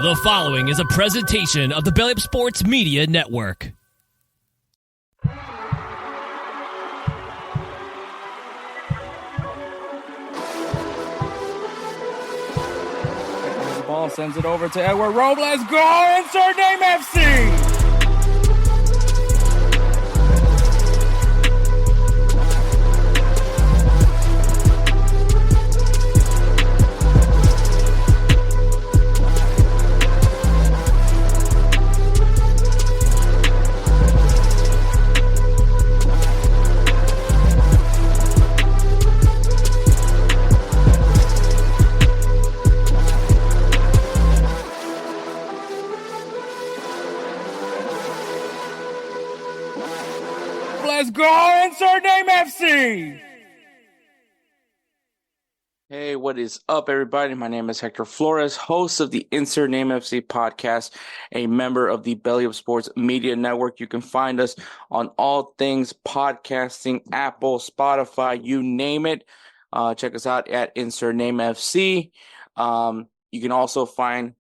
The following is a presentation of the BellyUpSports Media Network. The ball sends it over to Edward Robles. Goal! Insert name FC! Let's go! Insert name FC! Hey, what is up, everybody? My name is Hector Flores, host of the Insert Name FC podcast, a member of the BellyUpSports Media Network. You can find us on all things podcasting, Apple, Spotify, you name it. Check us out at Insert Name FC. You can also find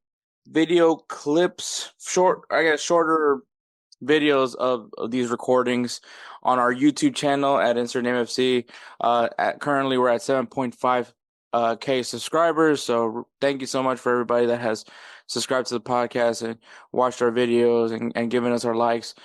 video clips, shorter videos of these recordings on our YouTube channel at Insert Name FC. Currently, we're at 7.5K subscribers. So thank you so much for everybody that has subscribed to the podcast and watched our videos and given us our likes.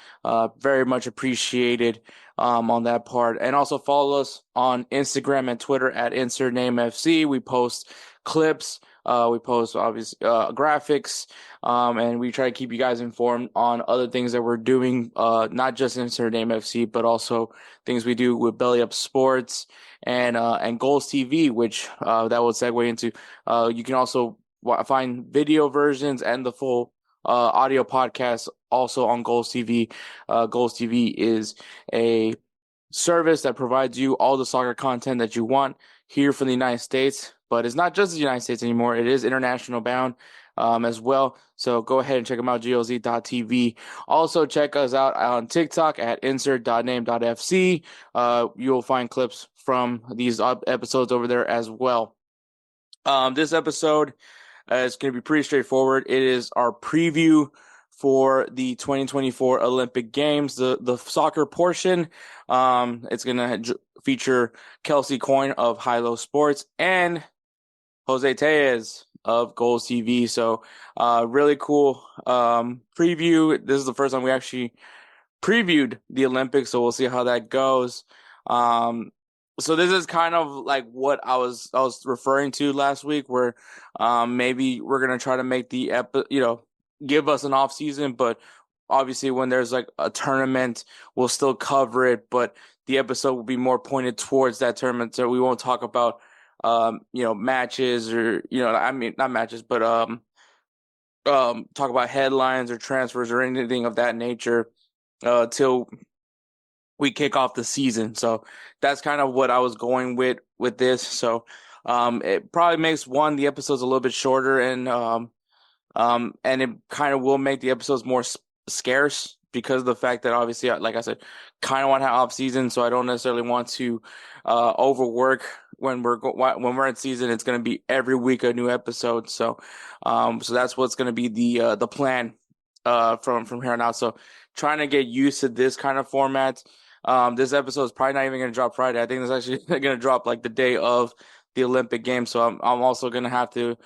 Very much appreciated on that part. And also follow us on Instagram and Twitter at Insert Name FC. We post clips. We post obvious graphics, and we try to keep you guys informed on other things that we're doing, not just Insert Name FC, but also things we do with BellyUpSports and GolzTV, which that will segue into. You can also find video versions and the full audio podcast also on GolzTV. GolzTV is a service that provides you all the soccer content that you want here from the United States. But it's not just the United States anymore. It is international bound as well. So go ahead and check them out, golz.tv. Also, check us out on TikTok at insert.name.fc. You'll find clips from these episodes over there as well. This episode is going to be pretty straightforward. It is our preview for the 2024 Olympic Games, the soccer portion. It's going to feature Kelcey, Coyne of High-Low Sports and Jose Tellez of GolzTV. So really cool preview. This is the first time we actually previewed the Olympics, so we'll see how that goes. So this is kind of like what I was referring to last week, where maybe we're gonna try to make the give us an off season, but obviously when there's like a tournament, we'll still cover it, but the episode will be more pointed towards that tournament, so we won't talk about matches or, not matches, but talk about headlines or transfers or anything of that nature till we kick off the season. So that's kind of what I was going with this. So it probably makes the episodes a little bit shorter, and it kind of will make the episodes more scarce because of the fact that obviously, like I said, kind of want to have off season, so I don't necessarily want to overwork when we're in season. It's going to be every week a new episode, so that's what's going to be the plan from here on out. So trying to get used to this kind of format. This episode is probably not even going to drop Friday. I think it's actually going to drop like the day of the Olympic Games. So I'm also going to have to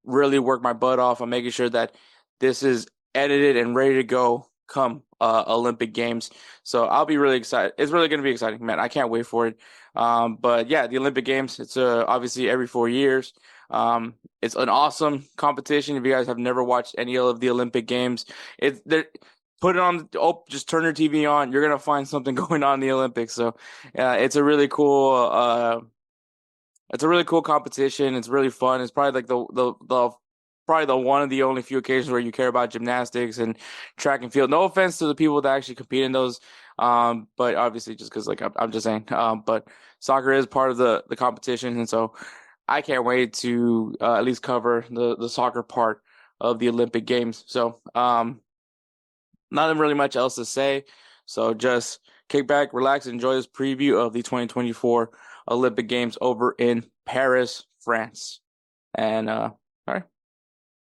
really work my butt off on making sure that this is edited and ready to go come Olympic Games. So I'll be really excited. It's really going to be exciting, man. I can't wait for it. But yeah, the Olympic Games, it's obviously every 4 years. It's an awesome competition. If you guys have never watched any of the Olympic Games, put it on. Just turn your TV on. You're gonna find something going on in the Olympics. So it's a really cool. It's a really cool competition. It's really fun. It's probably like the one of the only few occasions where you care about gymnastics and track and field. No offense to the people that actually compete in those, but obviously just because I'm just saying. But soccer is part of the competition, and so I can't wait to at least cover the soccer part of the Olympic Games. So nothing really much else to say. So just kick back, relax, enjoy this preview of the 2024 Olympic Games over in Paris, France. And all right,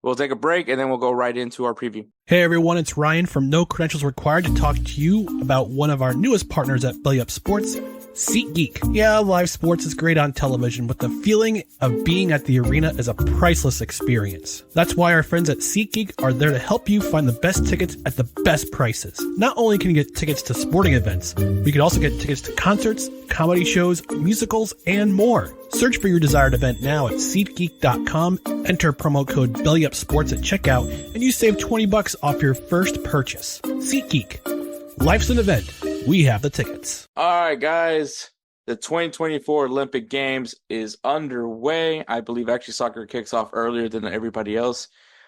We'll take a break, and then we'll go right into our preview. Hey everyone, it's Ryan from No Credentials Required to talk to you about one of our newest partners at BellyUpSports, SeatGeek. Yeah, live sports is great on television, but the feeling of being at the arena is a priceless experience. That's why our friends at SeatGeek are there to help you find the best tickets at the best prices. Not only can you get tickets to sporting events, but you can also get tickets to concerts, comedy shows, musicals, and more. Search for your desired event now at SeatGeek.com, enter promo code BellyUpSports at checkout, and you save $20 off your first purchase. SeatGeek. Life's an event. We have the tickets. All right, guys. The 2024 Olympic Games is underway. I believe actually soccer kicks off earlier than everybody else.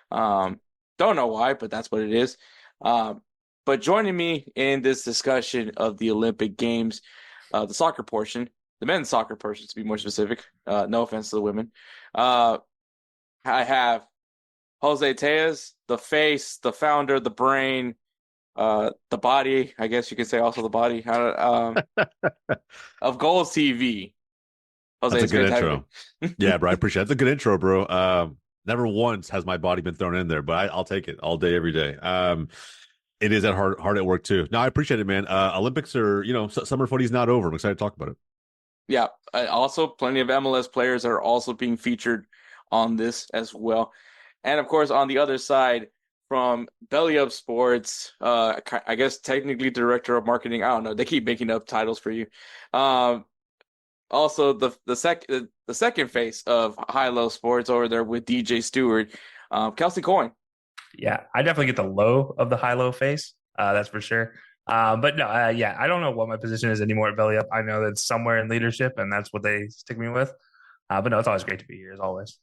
Don't know why, but that's what it is. But joining me in this discussion of the Olympic Games, the soccer portion, the men's soccer portion to be more specific, no offense to the women, I have Jose Tellez, the face, the founder, the brain, the body, I guess you could say also the body, of GolzTV. Jose, that's a good intro. Yeah, bro, I appreciate it. That's a good intro, bro. Never once has my body been thrown in there, but I'll take it all day, every day. It is hard at work too. No, I appreciate it, man. Olympics are, summer footy's not over. I'm excited to talk about it. Yeah, also plenty of MLS players are also being featured on this as well. And of course, on the other side, from BellyUpSports, I guess technically director of marketing. I don't know. They keep making up titles for you. Also, the second face of High Low Sports over there with DJ Stewart, Kelcey Coyne. Yeah, I definitely get the low of the high low face. That's for sure. But no, I don't know what my position is anymore at Belly Up. I know that it's somewhere in leadership, and that's what they stick me with. But no, it's always great to be here, as always.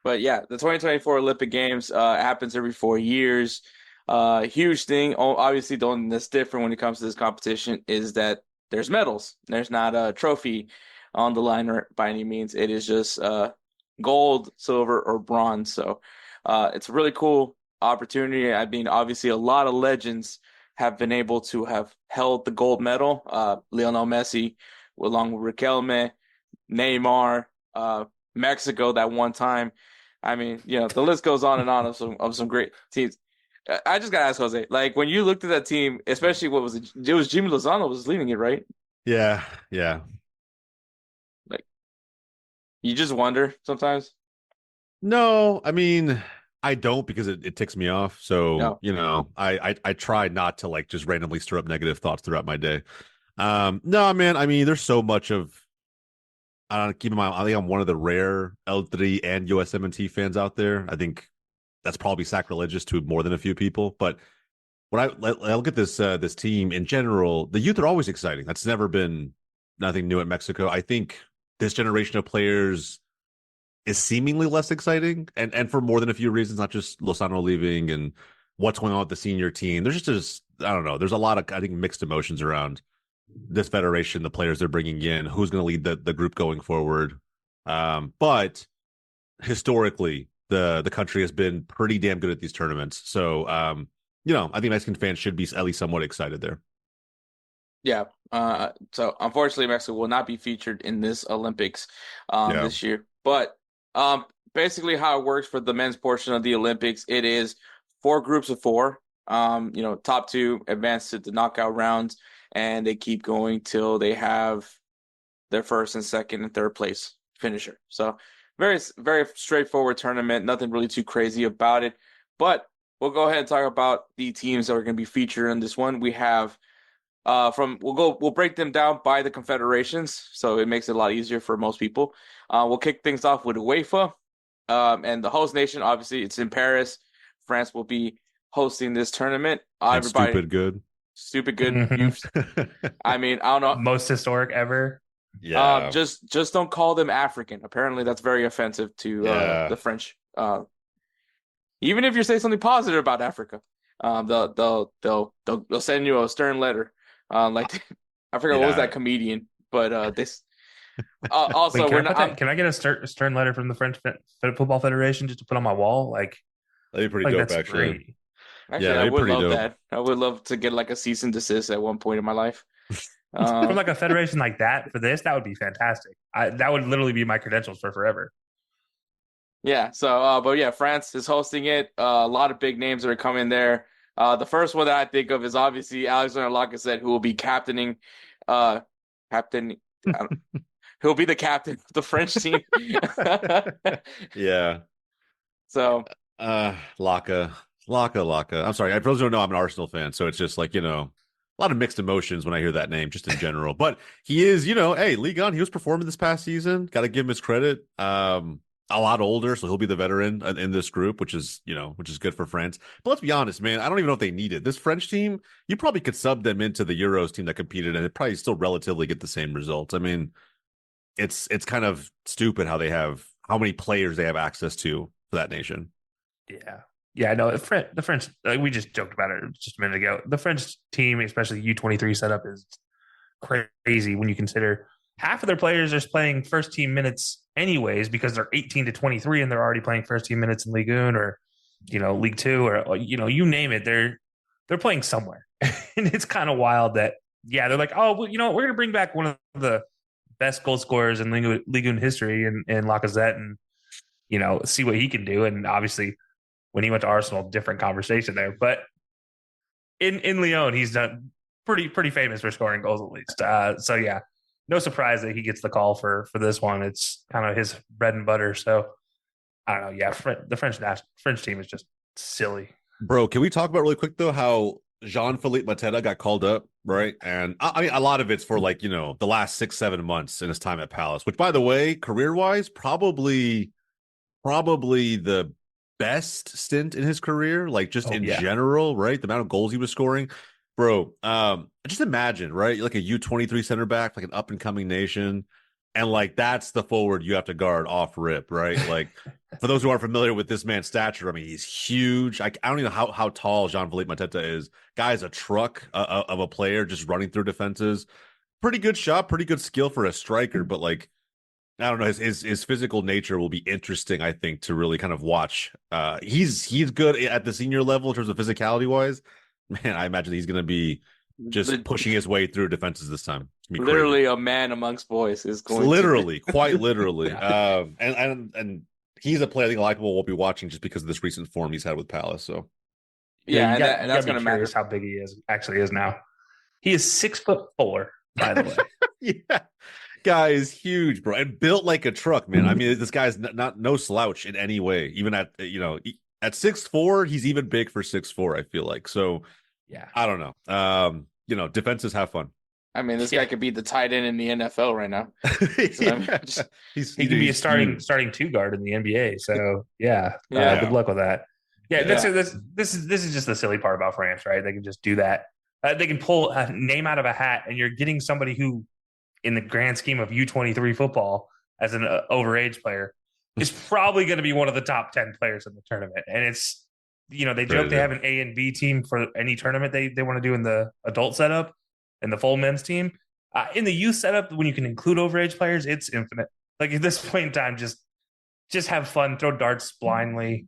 But yeah, the 2024 Olympic Games happens every 4 years. Huge thing. Obviously, the one that's different when it comes to this competition is that there's medals. There's not a trophy on the line or by any means. It is just gold, silver, or bronze. So it's a really cool opportunity. I mean, obviously, a lot of legends have been able to have held the gold medal. Lionel Messi, along with Riquelme, Neymar, Mexico that one time. I mean, the list goes on and on of some great teams. I just gotta ask Jose, like when you looked at that team, especially what was it? It was Jimmy Lozano was leading it, right? Yeah. Like, you just wonder sometimes. No, I mean, I don't, because it ticks me off. So, no. I try not to like just randomly stir up negative thoughts throughout my day. No, man. I mean, there's so much of. Keep in mind, I think I'm one of the rare L3 and USMNT fans out there. I think that's probably sacrilegious to more than a few people. But when I look at this team in general, the youth are always exciting. That's never been nothing new at Mexico. I think this generation of players is seemingly less exciting, and for more than a few reasons, not just Lozano leaving and what's going on with the senior team. There's just I don't know. There's a lot of, I think, mixed emotions around this federation, the players they're bringing in, who's going to lead the group going forward. But historically, the country has been pretty damn good at these tournaments. So, I think Mexican fans should be at least somewhat excited there. Yeah. So unfortunately, Mexico will not be featured in this Olympics this year. But basically, how it works for the men's portion of the Olympics, it is 4 groups of 4. Top 2 advance to the knockout rounds. And they keep going till they have their first and second and third place finisher. So very, very straightforward tournament. Nothing really too crazy about it. But we'll go ahead and talk about the teams that are going to be featured in this one. We have we'll break them down by the confederations, so it makes it a lot easier for most people. We'll kick things off with UEFA, and the host nation. Obviously, it's in Paris. France will be hosting this tournament. Everybody, stupid good. I mean, I don't know. Most historic ever. Yeah. Just don't call them African. Apparently, that's very offensive to the French. Even if you say something positive about Africa, they'll send you a stern letter. I forgot what was that comedian, but this. Also, Wait, can I get a stern letter from the French Football Federation just to put on my wall? That'd be pretty dope, actually. Great. Actually, I would love that. I would love to get a cease and desist at one point in my life. From a federation like that for this, that would be fantastic. That would literally be my credentials for forever. Yeah. So, but yeah, France is hosting it. A lot of big names are coming there. The first one that I think of is obviously Alexander Lacazette, who will be captaining, captain. I don't- He'll be the captain of the French team. Yeah. So, Laka. I'm sorry. I really don't know. I'm an Arsenal fan, so it's just like, a lot of mixed emotions when I hear that name, just in general. But he is, hey, Ligue 1, he was performing this past season. Got to give him his credit. A lot older, so he'll be the veteran in this group, which is good for France. But let's be honest, man, I don't even know if they need it. This French team, you probably could sub them into the Euros team that competed, and it probably still relatively get the same results. I mean, it's kind of stupid how many players they have access to for that nation. Yeah, no, the French, like we just joked about it just a minute ago. The French team, especially the U23 setup, is crazy when you consider half of their players are playing first team minutes anyways because they're 18 to 23 and they're already playing first team minutes in Ligue 1 or League 2 or you name it. They're playing somewhere, and it's kind of wild that they're like, oh, well, we're gonna bring back one of the best goal scorers in Ligue 1 history in Lacazette and see what he can do. And obviously, when he went to Arsenal, different conversation there. But in Lyon, he's done pretty famous for scoring goals at least. So yeah, no surprise that he gets the call for this one. It's kind of his bread and butter. So I don't know. Yeah, the French team is just silly. Bro, can we talk about really quick though how Jean-Philippe Mateta got called up, right? And I mean, a lot of it's for the last 6-7 months in his time at Palace, which, by the way, career-wise, probably the best stint in his career, general, right? The amount of goals he was scoring. Bro, just imagine, right? Like a U23 center back, like an up-and-coming nation, and that's the forward you have to guard off rip, right? Like, for those who aren't familiar with this man's stature, I mean, he's huge. I don't even know how tall Jean-Philippe Mateta is. Guy's a truck of a player, just running through defenses. Pretty good shot, pretty good skill for a striker, but I don't know, his physical nature will be interesting, I think, to really kind of watch. He's good at the senior level in terms of physicality wise. Man, I imagine he's going to be just pushing his way through defenses this time. Literally a man amongst boys is going quite literally. Yeah. And he's a player I think a lot of people will be watching just because of this recent form he's had with Palace. So and that's going to matter how big he is now. He is 6'4", by the way. Yeah. Guy is huge, bro, and built like a truck, man. I mean, this guy's not no slouch in any way. Even at 6'4", he's even big for 6'4", I feel like. So yeah, I don't know. Defenses have fun. I mean, this guy could be the tight end in the NFL right now. So he can be a starting two guard in the NBA. So good luck with that. Yeah, this is just the silly part about France, right? They can just do that. They can pull a name out of a hat, and you're getting somebody who, in the grand scheme of U23 football, as an overage player, is probably going to be one of the top 10 players in the tournament. And it's, they joke they have an A and B team for any tournament they want to do in the adult setup and the full men's team. In the youth setup, when you can include overage players, it's infinite. Like at this point in time, just have fun, throw darts blindly,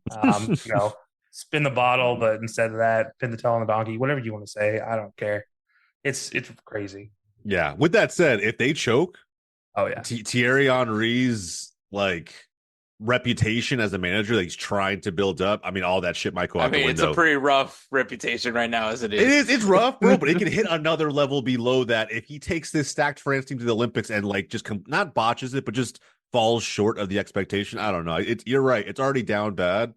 spin the bottle, but instead of that, pin the tail on the donkey, whatever you want to say. I don't care. It's crazy. Yeah. With that said, if they choke, oh yeah, Thierry Henry's reputation as a manager that he's trying to build up, I mean, all that shit might go out the window. It's a pretty rough reputation right now, as it is. It is. It's rough, bro, but it can hit another level below that if he takes this stacked France team to the Olympics and just not botches it, but just falls short of the expectation. I don't know. You're right. It's already down bad,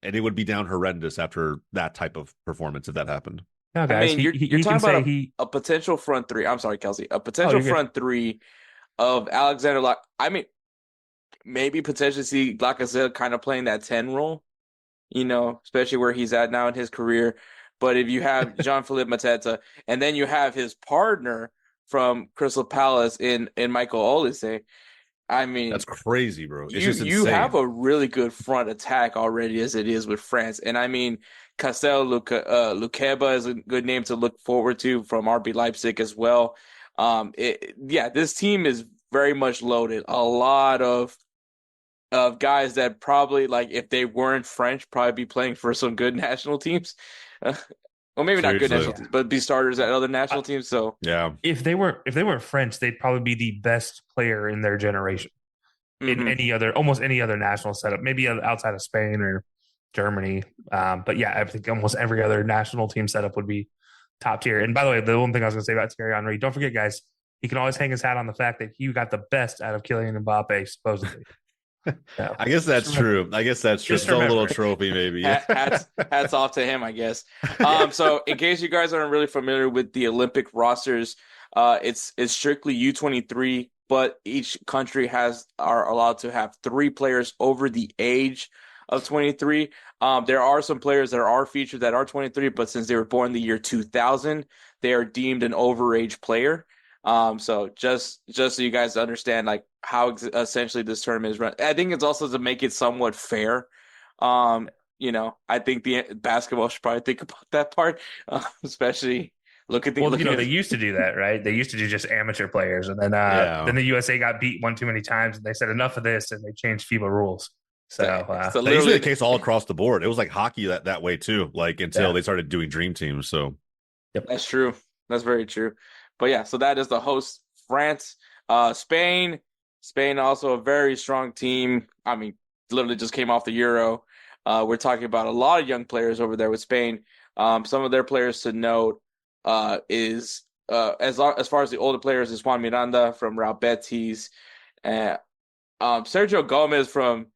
and it would be down horrendous after that type of performance if that happened. No, guys, I mean, you're talking about a potential front three. I'm sorry, Kelcey. A potential front three of Alexander I mean, maybe potentially see Lacazette kind of playing that 10 role, especially where he's at now in his career. But if you have Jean-Philippe Mateta, and then you have his partner from Crystal Palace in Michael Olise, I mean, that's crazy, bro. It's just insane. You have a really good front attack already as it is with France. And I mean, Castel Lukeba is a good name to look forward to from RB Leipzig as well. This team is very much loaded. A lot of guys that probably, if they weren't French, probably be playing for some good national teams. Well, maybe not good national teams, but be starters at other national teams. So if they weren't French, they'd probably be the best player in their generation. in almost any other national setup, maybe outside of Spain or Germany. But yeah, I think almost every other national team setup would be top tier. And by the way, the one thing I was going to say about Thierry Henry, don't forget, guys, he can always hang his hat on the fact that he got the best out of Kylian Mbappe, supposedly. So, I guess that's true. Still a little trophy, maybe. Hats off to him, I guess. So in case you guys aren't really familiar with the Olympic rosters, it's strictly U23, but each country are allowed to have 3 players over the age of 23. There are some players that are featured that are 23, but since they were born in the year 2000, they are deemed an overage player. So just so you guys understand, like, how essentially this tournament is run. I think it's also to make it somewhat fair. I think the basketball should probably think about that part, especially they used to do that, right? They used to do just amateur players, and then the USA got beat one too many times, and they said enough of this, and they changed FIBA rules. So that's usually the case all across the board. It was like hockey that way too, like until they started doing dream teams. So, yep, that's true. That's very true. But yeah, so that is the host, France. Spain also a very strong team. I mean, literally just came off the Euro. We're talking about a lot of young players over there with Spain. Some of their players to note is as far as the older players is Juan Miranda from Real Betis, and Sergio Gomez from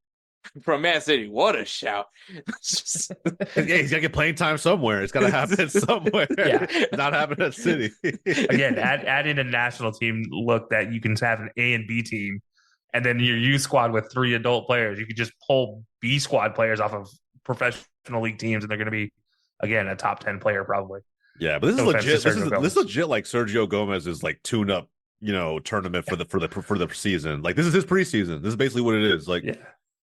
Man City. What a shout. He's got to get playing time somewhere. It's got to happen somewhere. Not happening at City. Again, add in a national team look that you can have an A and B team, and then your youth squad with 3 adult players. You could just pull B squad players off of professional league teams, and they're going to be, again, a top 10 player probably. Yeah, but this is legit. This is legit. Like Sergio Gomez's like tune-up, tournament for the season. Like this is his preseason. This is basically what it is. Like,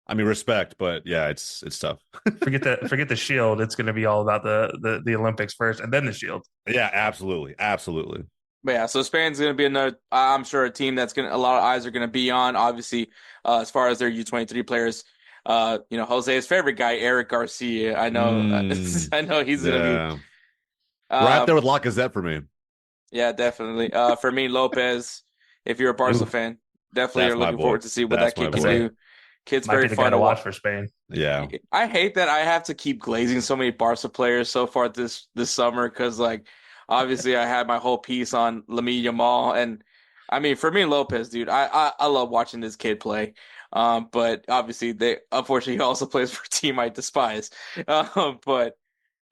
I mean, respect, but yeah, it's tough. forget the Shield. It's going to be all about the Olympics first, and then the Shield. Yeah, absolutely. But yeah, so Spain's going to be another. I'm sure a team that's a lot of eyes are going to be on. Obviously, as far as their U23 players, Jose's favorite guy, Eric Garcia. I know, I know he's going to be right up there with Lacazette for me. Yeah, definitely. Fermin Lopez, if you're a Barca fan, definitely are looking forward to see what that kid can do. Kid's very fun to watch for Spain. Yeah, I hate that I have to keep glazing so many Barca players so far this summer because, like, obviously I had my whole piece on Lamine Yamal, and I mean Fermin Lopez, dude. I love watching this kid play. But obviously unfortunately he also plays for a team I despise. But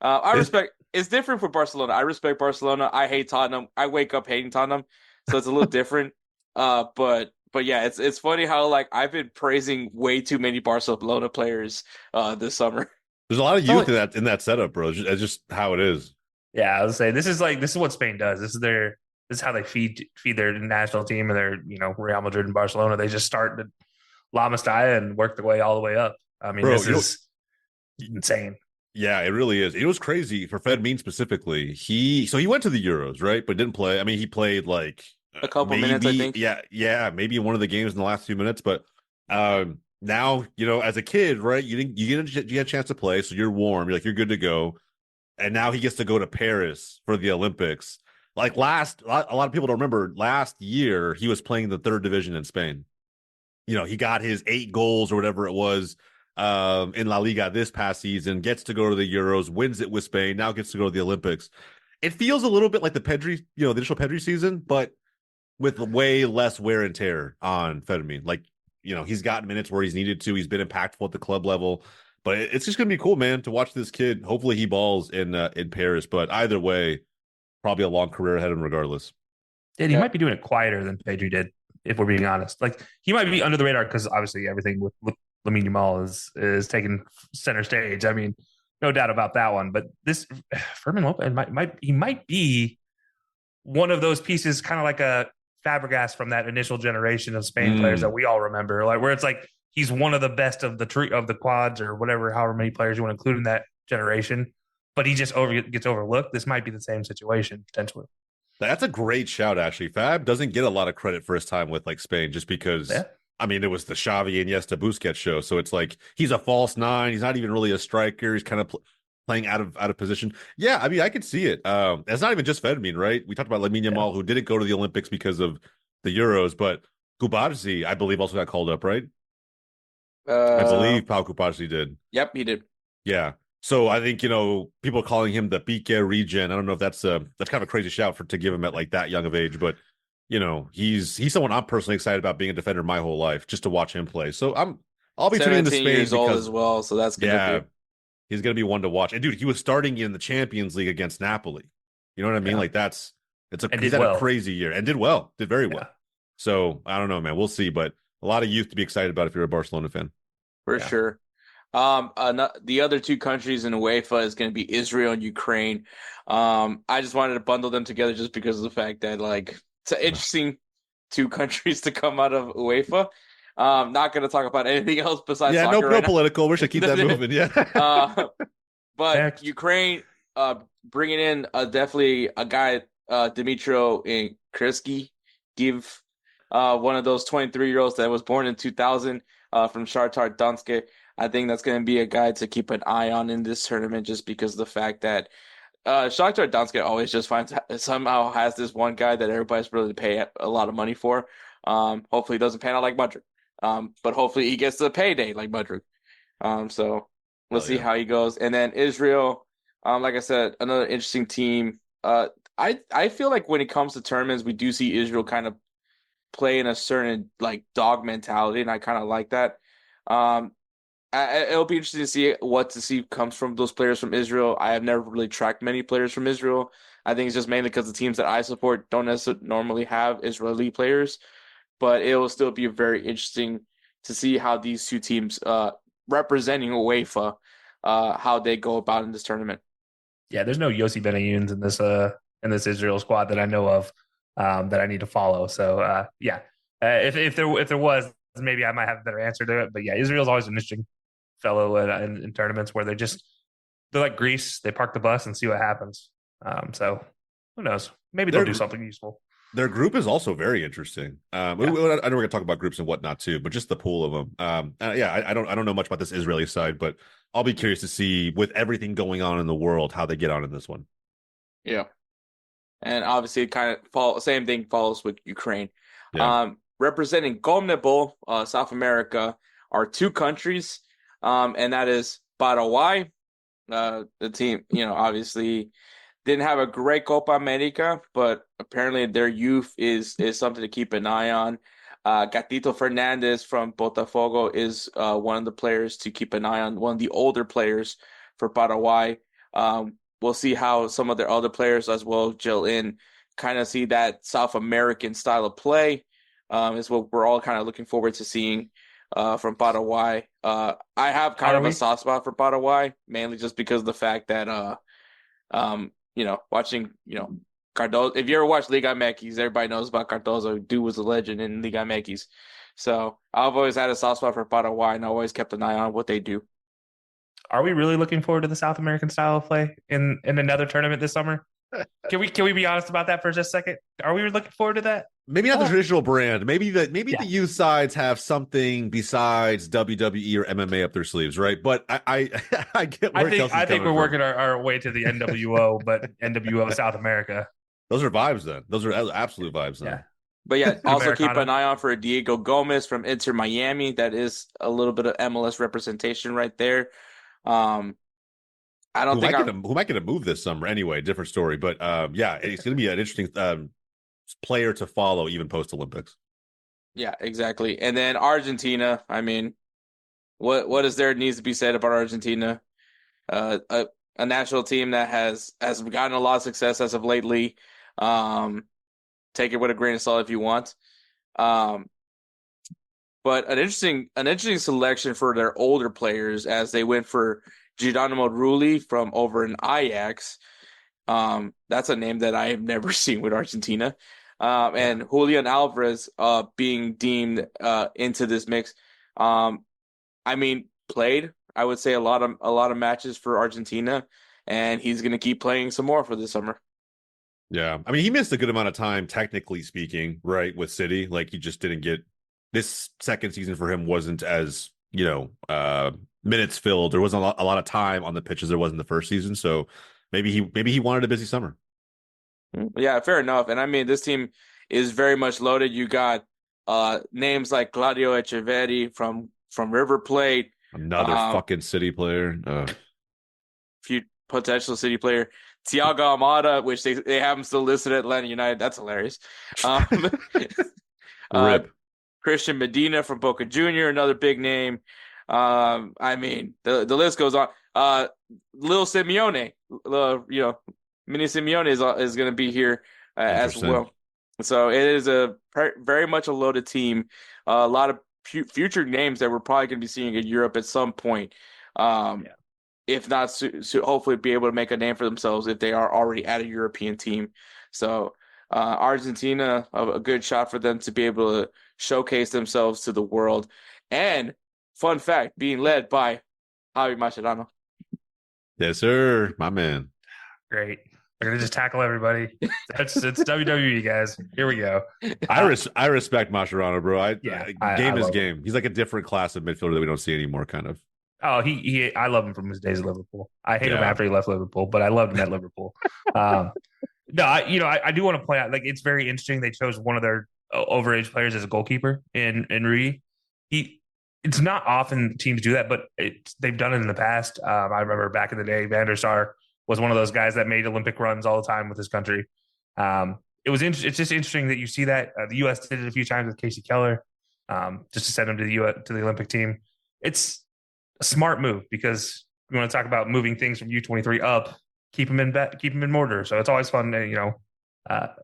I respect. It's different for Barcelona. I respect Barcelona. I hate Tottenham. I wake up hating Tottenham, so it's a little different. But yeah, it's funny how, like, I've been praising way too many Barcelona players this summer. There's a lot of youth in that setup, bro. It's just how it is. Yeah, I would say this is what Spain does. This is how they feed their national team and their Real Madrid and Barcelona. They just start at La Masia and work their way all the way up. I mean, this is insane. Yeah, it really is. It was crazy for Fermin specifically. He went to the Euros, right? But didn't play. I mean, he played like a couple minutes, I think. Yeah, maybe one of the games in the last few minutes. But now, as a kid, right? You get a chance to play, so you're warm. You're good to go. And now he gets to go to Paris for the Olympics. Like a lot of people don't remember, last year he was playing the 3rd division in Spain. He got his 8 goals or whatever it was in La Liga this past season, gets to go to the Euros, wins it with Spain, now gets to go to the Olympics. It feels a little bit like the Pedri, the initial Pedri season, but with way less wear and tear on Fermin. Like, he's gotten minutes where he's needed to. He's been impactful at the club level. But it's just going to be cool, man, to watch this kid. Hopefully he balls in Paris. But either way, probably a long career ahead of him regardless. Yeah, he might be doing it quieter than Pedri did, if we're being honest. Like, he might be under the radar because obviously everything with Lamine Yamal is taking center stage. I mean, no doubt about that one. But this Fermin Lopez might be one of those pieces, kind of like a Fabregas from that initial generation of Spain players that we all remember, like where it's like he's one of the best of the quads or whatever, however many players you want to include in that generation, but he just gets overlooked. This might be the same situation potentially. That's a great shout, actually. Fab doesn't get a lot of credit for his time with like Spain, just because. Yeah. I mean, it was the Xavi and Iniesta Busquets show, so it's like he's a false 9. He's not even really a striker. He's kind of playing out of position. Yeah, I mean, I could see it. It's not even just Fermin, right? We talked about Lamine Yamal, who didn't go to the Olympics because of the Euros, but Kubarsi, I believe, also got called up, right? I believe Pau Kupasi did. Yep, he did. Yeah. So I think, people calling him the Pique regen. I don't know if that's kind of a crazy shout to give him at like that young of age, but he's someone I'm personally excited about being a defender my whole life, just to watch him play. So I'll be tuning into Spain years old as well, so that's gonna be... he's gonna be one to watch. And dude, he was starting in the Champions League against Napoli. You know what I mean? Like he's had a crazy year and did very well. So I don't know, man. We'll see, but a lot of youth to be excited about if you're a Barcelona fan. For sure. The other two countries in UEFA is going to be Israel and Ukraine. I just wanted to bundle them together just because of the fact that it's an interesting two countries to come out of UEFA. Not going to talk about anything else besides soccer no political. We should keep that moving. Yeah. But next. Ukraine bringing in definitely a guy, Dmytro Kreski, give one of those 23-year-olds that was born in 2000 from Shakhtar Donetsk. I think that's going to be a guy to keep an eye on in this tournament, just because of the fact that Shakhtar Donetsk always just somehow has this one guy that everybody's willing to pay a lot of money for. Hopefully, it doesn't pan out like Mudryk, but hopefully he gets the payday like Mudryk. So we'll see how he goes. And then Israel, like I said, another interesting team. I feel like when it comes to tournaments, we do see Israel kind of play in a certain dog mentality, and I kind of like that. It'll be interesting to see what comes from those players from Israel. I have never really tracked many players from Israel. I think it's just mainly because the teams that I support don't necessarily normally have Israeli players, but it will still be very interesting to see how these two teams representing UEFA, how they go about in this tournament. Yeah, there's no Yossi Benayoun's in this Israel squad that I know of that I need to follow. So if there was, maybe I might have a better answer to it. But yeah, Israel's always an interesting fellow in tournaments where they're like Greece. They park the bus and see what happens. So who knows? Maybe they'll do something useful. Their group is also very interesting. I know we're going to talk about groups and whatnot too, but just the pool of them. I don't know much about this Israeli side, but I'll be curious to see, with everything going on in the world, how they get on in this one. Yeah, and obviously, same thing follows with Ukraine. Yeah. Representing CONMEBOL, South America, are two countries, and that is Paraguay. The team, obviously didn't have a great Copa America, but apparently their youth is something to keep an eye on. Gatito Fernandez from Botafogo is one of the players to keep an eye on, one of the older players for Paraguay. We'll see how some of their other players as well gel in, kind of see that South American style of play. Is what we're all kind of looking forward to seeing from Paraguay. I have kind of a soft spot for Paraguay, mainly just because of the fact that, watching, Cardozo. If you ever watch Liga MX, everybody knows about Cardozo. Dude was a legend in Liga MX. So I've always had a soft spot for Paraguay, and I always kept an eye on what they do. Are we really looking forward to the South American style of play in another tournament this summer? Can we be honest about that for just a second? Are we looking forward to that? Maybe not the traditional brand. Maybe the youth sides have something besides WWE or MMA up their sleeves, right? But I get where I think we're working our way to the NWO, but NWO South America. Those are vibes then. Those are absolute vibes then. Yeah. But yeah, also keep an eye on for Diego Gomez from Inter Miami. That is a little bit of MLS representation right there. I don't think who might get a move this summer anyway. Different story, but it's going to be an interesting player to follow even post Olympics. Yeah, exactly. And then Argentina. I mean, what is there needs to be said about Argentina? A national team that has gotten a lot of success as of lately. Take it with a grain of salt if you want. But an interesting selection for their older players, as they went for Geronimo Rulli from over in Ajax. That's a name that I have never seen with Argentina. And Julian Alvarez being deemed into this mix. Played, I would say, a lot of matches for Argentina, and he's going to keep playing some more for this summer. Yeah. I mean, he missed a good amount of time, technically speaking, right, with City. Like, he just didn't get – this second season for him wasn't as, minutes filled. There wasn't a lot of time on the pitch as there was in the first season. So maybe he wanted a busy summer. Yeah, fair enough. And I mean, this team is very much loaded. You got names like Claudio Echeverri from from River Plate. Another fucking City player. Few potential City player. Thiago Almada, which they have him still listed at Atlanta United. That's hilarious. Rip. Christian Medina from Boca Junior, another big name. I mean, the list goes on. Lil Simeone, Mini Simeone is going to be here as well. So it is very much a loaded team. A lot of future names that we're probably going to be seeing in Europe at some point. If not, hopefully be able to make a name for themselves if they are already at a European team. So Argentina, a good shot for them to be able to showcase themselves to the world. And fun fact, being led by Javi Mascherano. Yes, sir. My man. Great. We're going to just tackle everybody. It's WWE, guys. Here we go. I respect Mascherano, bro. Game is game. He's like a different class of midfielder that we don't see anymore, kind of. Oh, I love him from his days at Liverpool. I hate him after he left Liverpool, but I loved him at Liverpool. No, I do want to point out, like, it's very interesting. They chose one of their overage players as a goalkeeper in Rudy. It's not often teams do that, but they've done it in the past. I remember back in the day, Van der Sar was one of those guys that made Olympic runs all the time with his country. It's just interesting that you see that the U.S. did it a few times with Casey Keller, just to send him to the Olympic team. It's a smart move because we want to talk about moving things from U23 up, keep him in mortar. So it's always fun.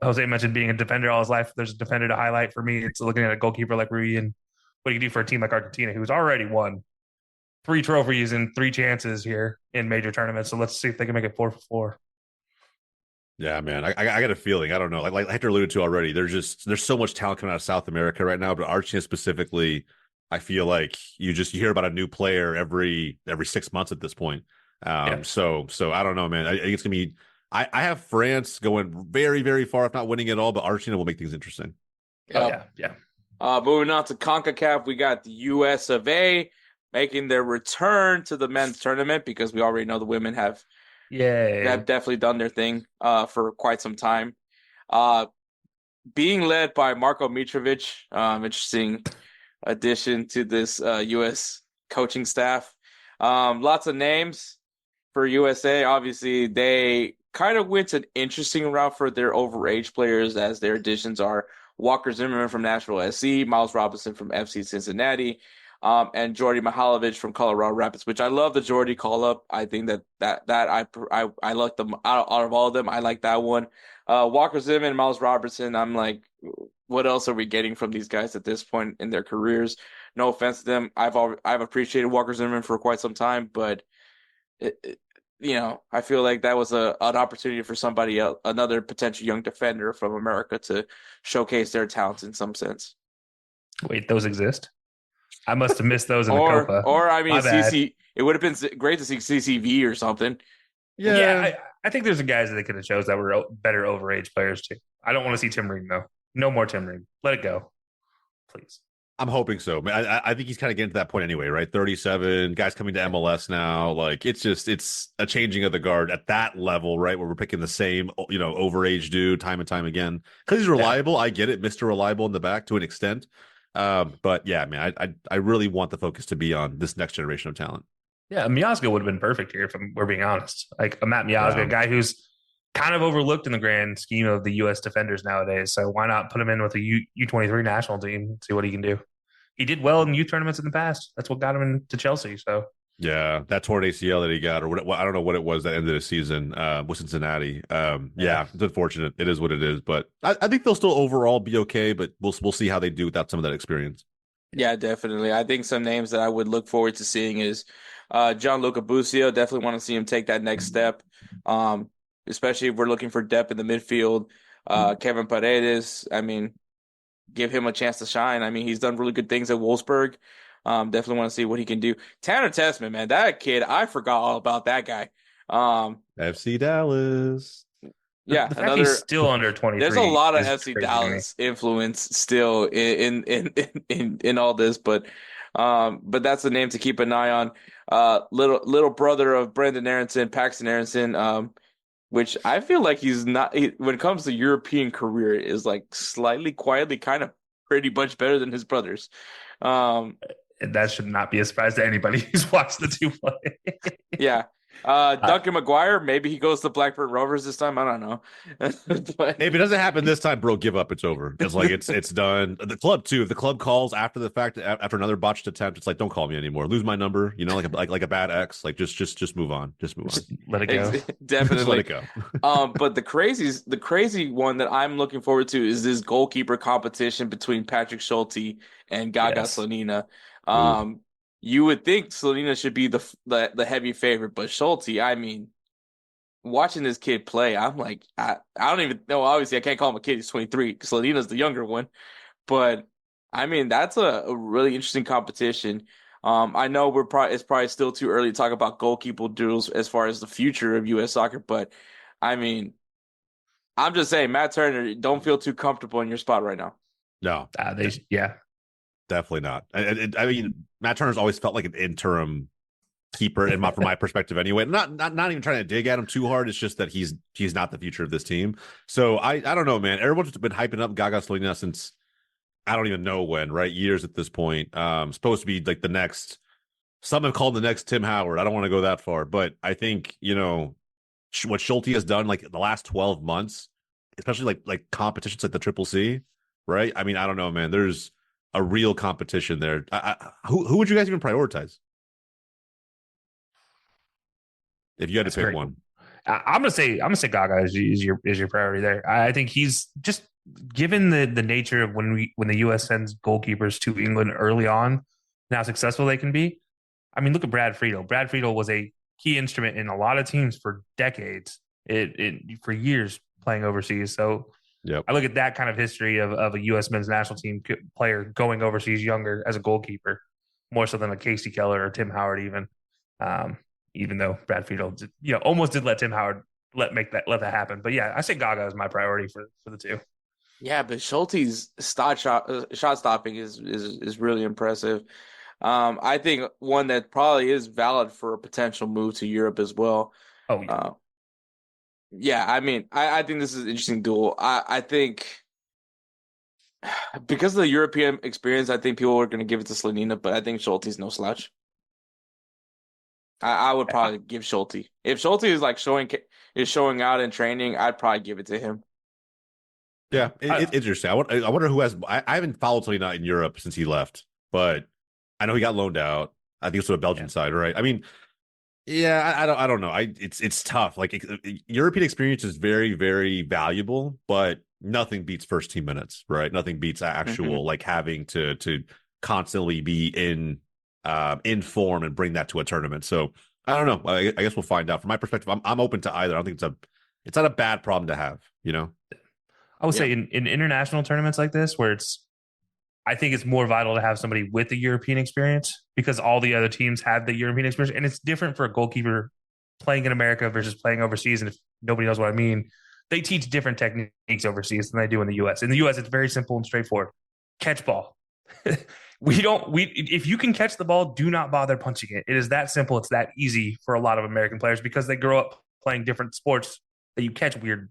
Jose mentioned being a defender all his life. There's a defender to highlight for me. It's looking at a goalkeeper like Rui and what you can do for a team like Argentina, who's already won 3 trophies and 3 chances here in major tournaments. So let's see if they can make it 4 for 4. Yeah, man. I got a feeling. I don't know. Like Hector alluded to already, there's so much talent coming out of South America right now, but Argentina specifically, I feel like you hear about a new player every 6 months at this point. So I don't know, man. I think it's gonna be. I have France going very, very far, if not winning it all, but Argentina will make things interesting. Yeah. Moving on to CONCACAF, we got the US of A making their return to the men's tournament because we already know the women have definitely done their thing for quite some time. Being led by Marko Mitrovic, interesting addition to this U.S. coaching staff. Lots of names for USA. Obviously, they kind of went an interesting route for their overage players, as their additions are Walker Zimmerman from Nashville SC, Miles Robinson from FC Cincinnati, and Jordi Mihalovic from Colorado Rapids, which I love the Jordi call-up. I think that I like them out of all of them. I like that one. Walker Zimmerman, Miles Robertson, I'm like, what else are we getting from these guys at this point in their careers? No offense to them. I've appreciated Walker Zimmerman for quite some time, but I feel like that was an opportunity for somebody else, another potential young defender from America, to showcase their talents in some sense. Wait, those exist? I must have missed those in the Copa. Or I mean, CC. It would have been great to see CCV or something. Yeah, I think there's some guys that they could have chose that were better overage players too. I don't want to see Tim Ream though. No more Tim Ream. Let it go, please. I'm hoping so. I think he's kind of getting to that point anyway, right? 37 guys coming to MLS now. Like it's a changing of the guard at that level, right? Where we're picking the same, overage dude time and time again because he's reliable. Yeah. I get it, Mr. Reliable in the back to an extent. But yeah, man, I really want the focus to be on this next generation of talent. Yeah, Miazga would have been perfect here if we're being honest. Like a Matt Miazga, a guy who's kind of overlooked in the grand scheme of the U.S. defenders nowadays. So why not put him in with the U23 national team and see what he can do? He did well in youth tournaments in the past. That's what got him into Chelsea. So yeah, that torn ACL that he got, or what I don't know what it was that ended the season with Cincinnati. Yeah, it's unfortunate. It is what it is, but I think they'll still overall be okay. But we'll see how they do without some of that experience. Yeah, definitely. I think some names that I would look forward to seeing is Gianluca Busio. Definitely want to see him take that next step, especially if we're looking for depth in the midfield. Kevin Paredes, I mean, give him a chance to shine. I mean, he's done really good things at Wolfsburg. Definitely want to see what he can do. Tanner Tessman, man, that kid, I forgot all about that guy. FC Dallas. Yeah, the fact he's still under 23. There's a lot of FC Dallas influence still in all this, but that's a name to keep an eye on. Little brother of Brendan Aronson, Paxton Aronson, which I feel like he's not. When it comes to European career, is like slightly quietly kind of pretty much better than his brothers. That should not be a surprise to anybody who's watched the two play. Yeah. Duncan McGuire, maybe he goes to Blackburn Rovers this time. I don't know. But if it doesn't happen this time, bro, give up. It's over. It's like it's done. The club too. If the club calls after the fact, after another botched attempt, it's like, don't call me anymore. Lose my number. You know, like a bad ex. Like just move on. Just move on. Let it go. Definitely Just let it go. But the crazy one that I'm looking forward to is this goalkeeper competition between Patrick Schulte and Gaga Slonina. You would think Slonina should be the heavy favorite, but Schulte, I mean, watching this kid play, I'm like, I don't even know. Obviously, I can't call him a kid. He's 23. Slonina's the younger one. But, I mean, that's a really interesting competition. I know it's probably still too early to talk about goalkeeper duels as far as the future of U.S. soccer, but, I mean, I'm just saying, Matt Turner, don't feel too comfortable in your spot right now. No. Definitely not. I mean, Matt Turner's always felt like an interim keeper from my perspective anyway. Not even trying to dig at him too hard. It's just that he's not the future of this team. So I don't know, man. Everyone's been hyping up Gaga Slonina since I don't even know when, right? Years at this point. Supposed to be like the next, some have called the next Tim Howard. I don't want to go that far, but I think, you know, what Schulte has done like the last 12 months, especially like competitions like the Triple C, right? I mean, I don't know, man. There's a real competition there. Who would you guys even prioritize if you had to pick one? I'm gonna say Gaga is your priority there. I think he's just given the nature of when the U.S. sends goalkeepers to England early on, and how successful they can be. I mean, look at Brad Friedel. Brad Friedel was a key instrument in a lot of teams for decades. For years playing overseas. So. Yep. I look at that kind of history of a U.S. men's national team player going overseas younger as a goalkeeper, more so than a Casey Keller or Tim Howard even though Brad Friedel almost did let Tim Howard let that happen. But yeah, I say Gaga is my priority for the two. Yeah, but Schulte's shot stopping is really impressive. I think one that probably is valid for a potential move to Europe as well. Oh yeah. Yeah, I mean, I think this is an interesting duel. I think because of the European experience, I think people are going to give it to Slonina, but I think Schulte's no slouch. I would probably give Schulte. If Schulte is like showing out in training, I'd probably give it to him. Yeah, it's interesting. I wonder who has. I haven't followed Slonina in Europe since he left, but I know he got loaned out. I think it's to a Belgian side, right? I mean. Yeah, I don't know. It's tough. Like European experience is very, very valuable, but nothing beats first team minutes, right? Nothing beats actual like having to constantly be in form and bring that to a tournament. So I don't know. I guess we'll find out. From my perspective, I'm open to either. I don't think it's not a bad problem to have. You know, I would say in international tournaments like this, where I think it's more vital to have somebody with the European experience because all the other teams have the European experience. And it's different for a goalkeeper playing in America versus playing overseas. And if nobody knows what I mean, they teach different techniques overseas than they do in the U.S. In the U.S., it's very simple and straightforward. Catch ball. If you can catch the ball, do not bother punching it. It is that simple. It's that easy for a lot of American players because they grow up playing different sports that you catch weird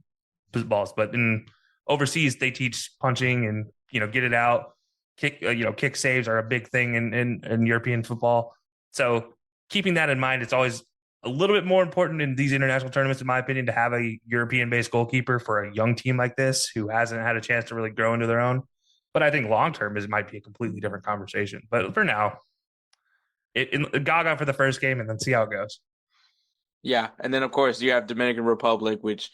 balls. But in overseas, they teach punching and, get it out. Kick saves are a big thing in European football. So keeping that in mind, it's always a little bit more important in these international tournaments, in my opinion, to have a European-based goalkeeper for a young team like this who hasn't had a chance to really grow into their own. But I think long-term, it might be a completely different conversation. But for now, Gaga for the first game and then see how it goes. Yeah, and then, of course, you have Dominican Republic, which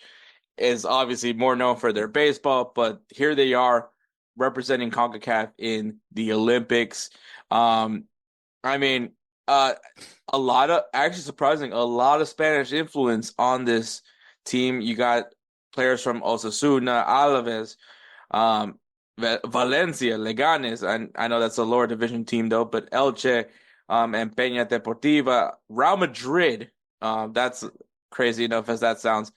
is obviously more known for their baseball, but here they are, representing CONCACAF in the Olympics. A lot of Spanish influence on this team. You got players from Osasuna, Alaves, Valencia, Leganes. I know that's a lower division team though, but Elche, and Peña Deportiva, Real Madrid. That's crazy enough as that sounds.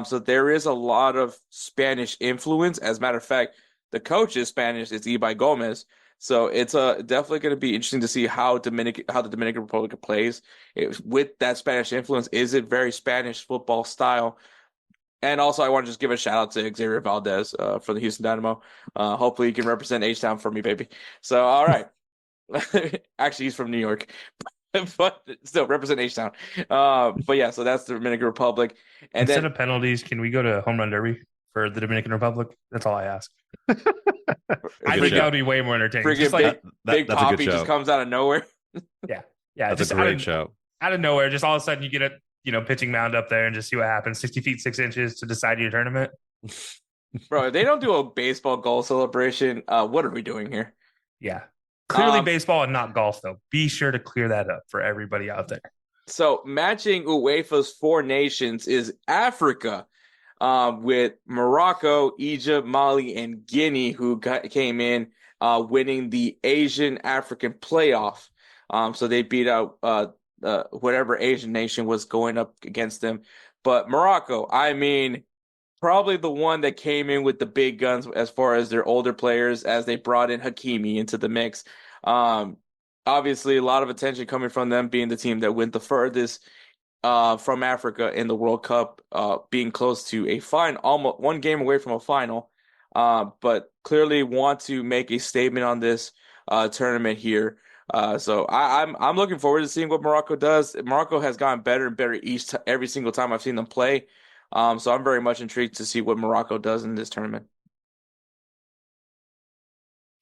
So there is a lot of Spanish influence. As a matter of fact, the coach is Spanish. It's Ibai Gomez. So it's definitely going to be interesting to see how the Dominican Republic plays with that Spanish influence. Is it very Spanish football style? And also, I want to just give a shout out to Xavier Valdez for the Houston Dynamo. Hopefully, you can represent H-Town for me, baby. So, all right. Actually, he's from New York, but still represent H-Town. But yeah, so that's the Dominican Republic. And Instead then of penalties, can we go to home run derby for the Dominican Republic? That's all I ask. I think that would be way more entertaining. Freaking Just like Big that's a good Poppy show. just comes out of nowhere. yeah, That's just a great show. Out of nowhere, just all of a sudden you get a pitching mound up there and just see what happens. 60 feet 6 inches to decide your tournament. Bro, if they don't do a baseball goal celebration, what are we doing here? Yeah, clearly baseball and not golf though. Be sure to clear that up for everybody out there. So matching UEFA's 4 nations is Africa, with Morocco, Egypt, Mali, and Guinea, who came in winning the Asian African playoff. So they beat out whatever Asian nation was going up against them. But Morocco, I mean, probably the one that came in with the big guns as far as their older players, as they brought in Hakimi into the mix. Obviously, a lot of attention coming from them being the team that went the furthest from Africa in the World Cup, being close to a final, almost one game away from a final, but clearly want to make a statement on this tournament here. So I'm looking forward to seeing what Morocco does. Morocco has gotten better and better every single time I've seen them play. So I'm very much intrigued to see what Morocco does in this tournament.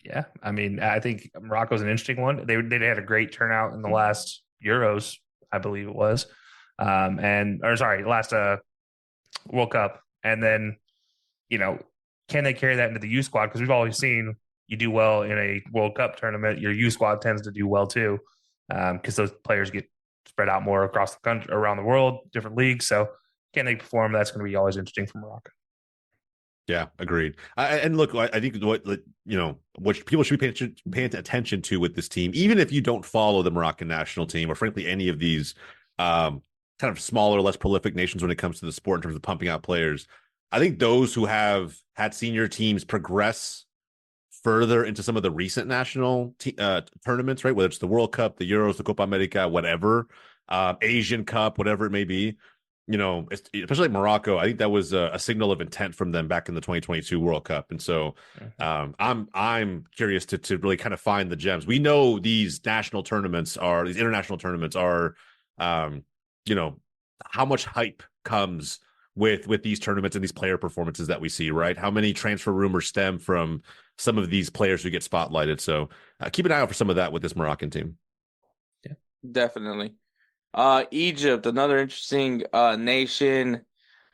Yeah, I mean, I think Morocco's an interesting one. They had a great turnout in the last Euros, I believe it was, last World Cup. And then, can they carry that into the U squad? Because we've always seen you do well in a World Cup tournament, your U squad tends to do well too, because those players get spread out more across the country, around the world, different leagues. So can they perform? That's going to be always interesting for Morocco. Yeah, agreed. And look, I think what people should be paying attention to with this team, even if you don't follow the Moroccan national team or frankly any of these kind of smaller, less prolific nations when it comes to the sport in terms of pumping out players. I think those who have had senior teams progress further into some of the recent national tournaments, right? Whether it's the World Cup, the Euros, the Copa America, whatever, Asian Cup, whatever it may be. Especially like Morocco, I think that was a signal of intent from them back in the 2022 World Cup. And so I'm curious to really kind of find the gems. We know these international tournaments are, how much hype comes with these tournaments and these player performances that we see, right? How many transfer rumors stem from some of these players who get spotlighted. So keep an eye out for some of that with this Moroccan team. Yeah, definitely. Egypt, another interesting nation.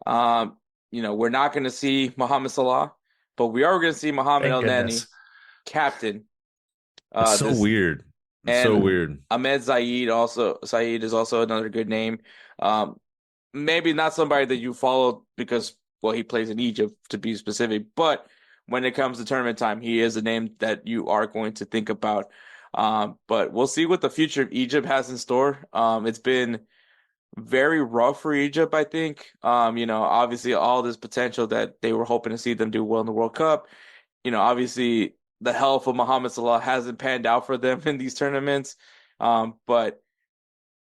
We're not going to see Mohamed Salah, but we are going to see Mohamed El Neni, captain. It's so weird. It's so weird. Ahmed Saeed is also another good name. Maybe not somebody that you follow because, he plays in Egypt to be specific, but when it comes to tournament time, he is a name that you are going to think about. But we'll see what the future of Egypt has in store. It's been very rough for Egypt, I think. Obviously all this potential that they were hoping to see them do well in the World Cup. Obviously the health of Mohamed Salah hasn't panned out for them in these tournaments. But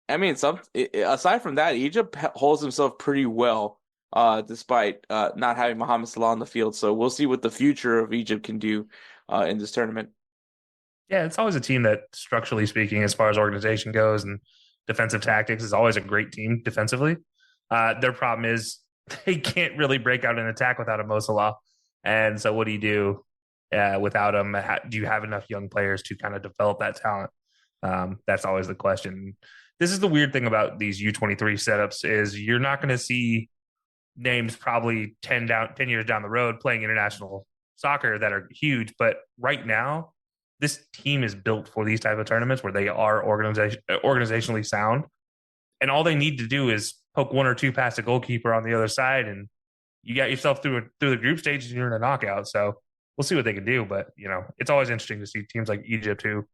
I mean, aside from that, Egypt holds himself pretty well, despite not having Mohamed Salah on the field. So we'll see what the future of Egypt can do in this tournament. Yeah, it's always a team that, structurally speaking, as far as organization goes and defensive tactics, is always a great team defensively. Their problem is they can't really break out an attack without a Mo Salah. And so what do you do without him? Do you have enough young players to kind of develop that talent? That's always the question. This is the weird thing about these U23 setups is you're not going to see names probably 10 years down the road playing international soccer that are huge. But right now, this team is built for these type of tournaments where they are organizationally sound. And all they need to do is poke one or two past a goalkeeper on the other side, and you got yourself through the group stage and you're in a knockout. So we'll see what they can do. But, it's always interesting to see teams like Egypt who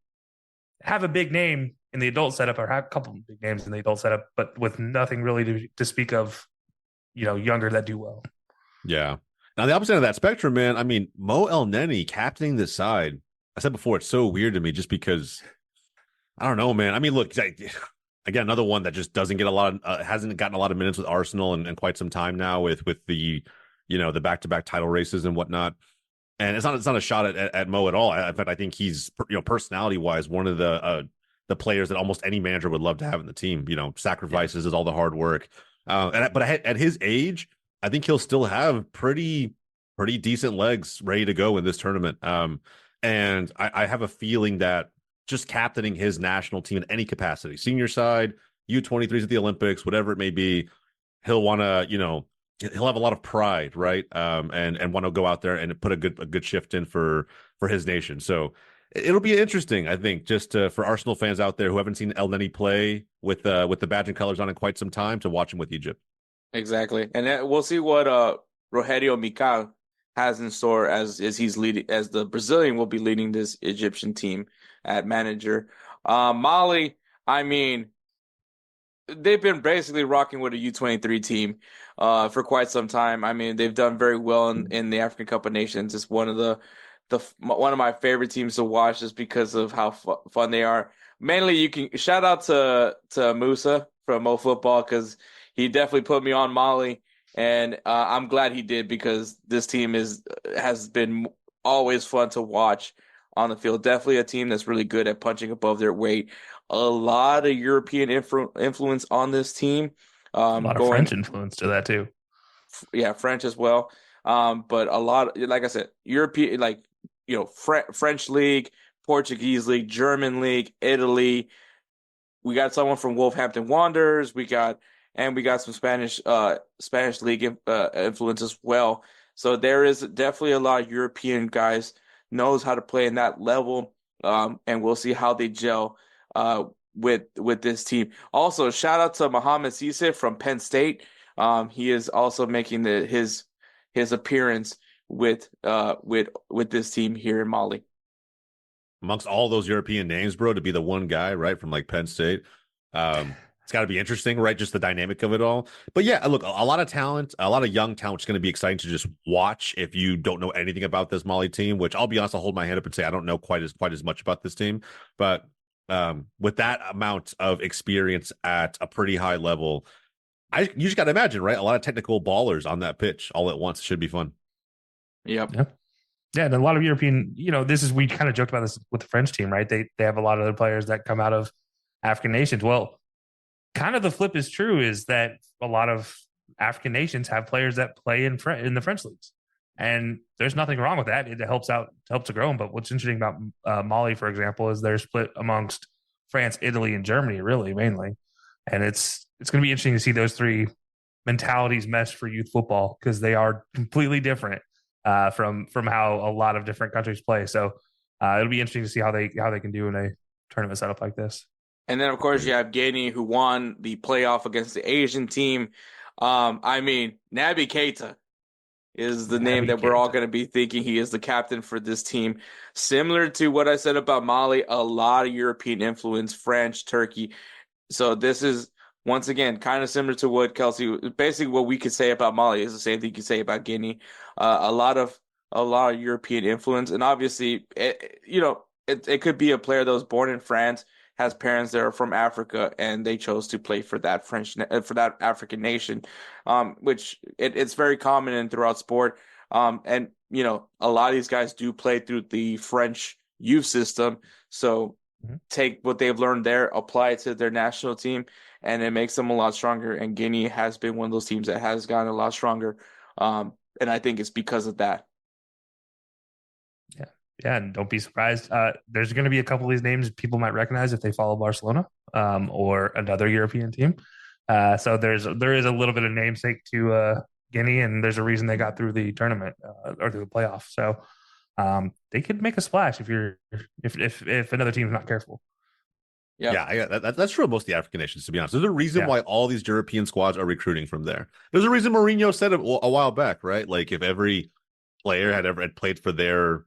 have a big name in the adult setup or have a couple of big names in the adult setup, but with nothing really to speak of, younger that do well. Yeah. Now, the opposite of that spectrum, man, I mean, Mo El Neni captaining this side, I said before, it's so weird to me just because, I don't know, man. I mean, look, again, another one that just doesn't get hasn't gotten a lot of minutes with Arsenal in quite some time now with the, the back-to-back title races and whatnot. And it's not a shot at Mo at all. In fact, I think he's, personality wise, one of the players that almost any manager would love to have in the team. Sacrifices is all the hard work. But at his age, I think he'll still have pretty decent legs ready to go in this tournament. And I have a feeling that just captaining his national team in any capacity, senior side, U23s at the Olympics, whatever it may be, he'll want to, he'll have a lot of pride, right? And want to go out there and put a good shift in for his nation. So it'll be interesting, I think, just for Arsenal fans out there who haven't seen El Neni play with the badge and colors on in quite some time to watch him with Egypt. Exactly, and we'll see what Rogerio Mical has in store as he's leading, as the Brazilian will be leading this Egyptian team at manager. Mali, I mean, they've been basically rocking with a U23 team for quite some time. I mean, they've done very well in the African Cup of Nations. It's one of one of my favorite teams to watch just because of how fun they are. Mainly, you can shout out to Musa from Mo Football because he definitely put me on Mali, and I'm glad he did because this team has been always fun to watch on the field. Definitely a team that's really good at punching above their weight. A lot of European influence on this team. A lot of French influence to that too. Yeah, French as well. But a lot, like I said, European, French league, Portuguese league, German league, Italy. We got someone from Wolverhampton Wanderers. We got some Spanish league influence as well. So there is definitely a lot of European guys knows how to play in that level. And we'll see how they gel with this team. Also, shout out to Mohamed Cisse from Penn State. He is also making his appearance with this team here in Mali. Amongst all those European names, bro, to be the one guy, right, from like Penn State, it's got to be interesting, right? Just the dynamic of it all. But yeah, look, a lot of talent, a lot of young talent, which is going to be exciting to just watch if you don't know anything about this Mali team. Which I'll be honest, I'll hold my hand up and say I don't know quite as much about this team, but with that amount of experience at a pretty high level, you just got to imagine, right? A lot of technical ballers on that pitch all at once. It should be fun. Yep. Yeah, and a lot of European, we kind of joked about this with the French team, right? They have a lot of other players that come out of African nations. Well, kind of the flip is true, is that a lot of African nations have players that play in the French leagues. And there's nothing wrong with that. It helps to grow them. But what's interesting about Mali, for example, is they're split amongst France, Italy, and Germany, really, mainly. And it's going to be interesting to see those three mentalities mesh for youth football because they are completely different from how a lot of different countries play. So it'll be interesting to see how they can do in a tournament setup like this. And then, of course, you have Guinea, who won the playoff against the Asian team. Naby Keita is the name that we're all going to be thinking. He is the captain for this team. Similar to what I said about Mali, a lot of European influence, French, Turkey. So this is, once again, kind of similar to what Kelcey, basically what we could say about Mali is the same thing you could say about Guinea. A lot of European influence. And obviously, it could be a player that was born in France, has parents that are from Africa, and they chose to play for that for that African nation, which it's very common in throughout sport. And a lot of these guys do play through the French youth system. So take what they've learned there, apply it to their national team, and it makes them a lot stronger. And Guinea has been one of those teams that has gotten a lot stronger. And I think it's because of that. Yeah, and don't be surprised. There's going to be a couple of these names people might recognize if they follow Barcelona or another European team. So there is a little bit of namesake to Guinea, and there's a reason they got through the tournament or through the playoff. So they could make a splash if another team's not careful. Yeah, that's true of most of the African nations, to be honest. There's a reason why all these European squads are recruiting from there. There's a reason Mourinho said it a while back, right? Like if every player had played for their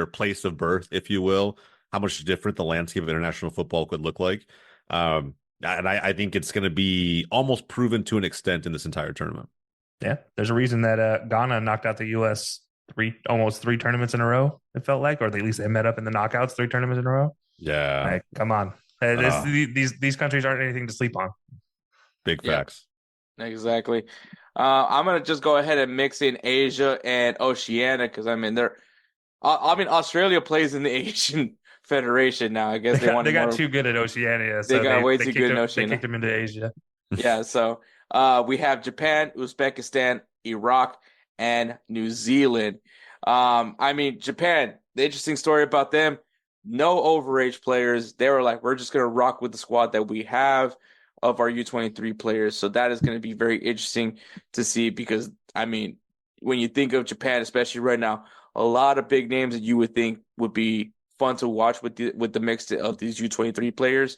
place of birth, if you will, how much different the landscape of international football could look like. And I think it's going to be almost proven to an extent in this entire tournament. Yeah, there's a reason that Ghana knocked out the U.S. almost three tournaments in a row, it felt like, or at least they met up in the knockouts 3 tournaments in a row. Yeah. Like, come on. These countries aren't anything to sleep on. Big facts. Exactly. I'm gonna just go ahead and mix in Asia and Oceania because Australia plays in the Asian Federation now. I guess they got too good at Oceania. They got way too good in They Oceania. kicked them into Asia. Yeah, so we have Japan, Uzbekistan, Iraq, and New Zealand. Japan, the interesting story about them, no overage players. They were like, we're just going to rock with the squad that we have of our U23 players. So that is going to be very interesting to see because, when you think of Japan, especially right now, a lot of big names that you would think would be fun to watch with the mix of these U23 players.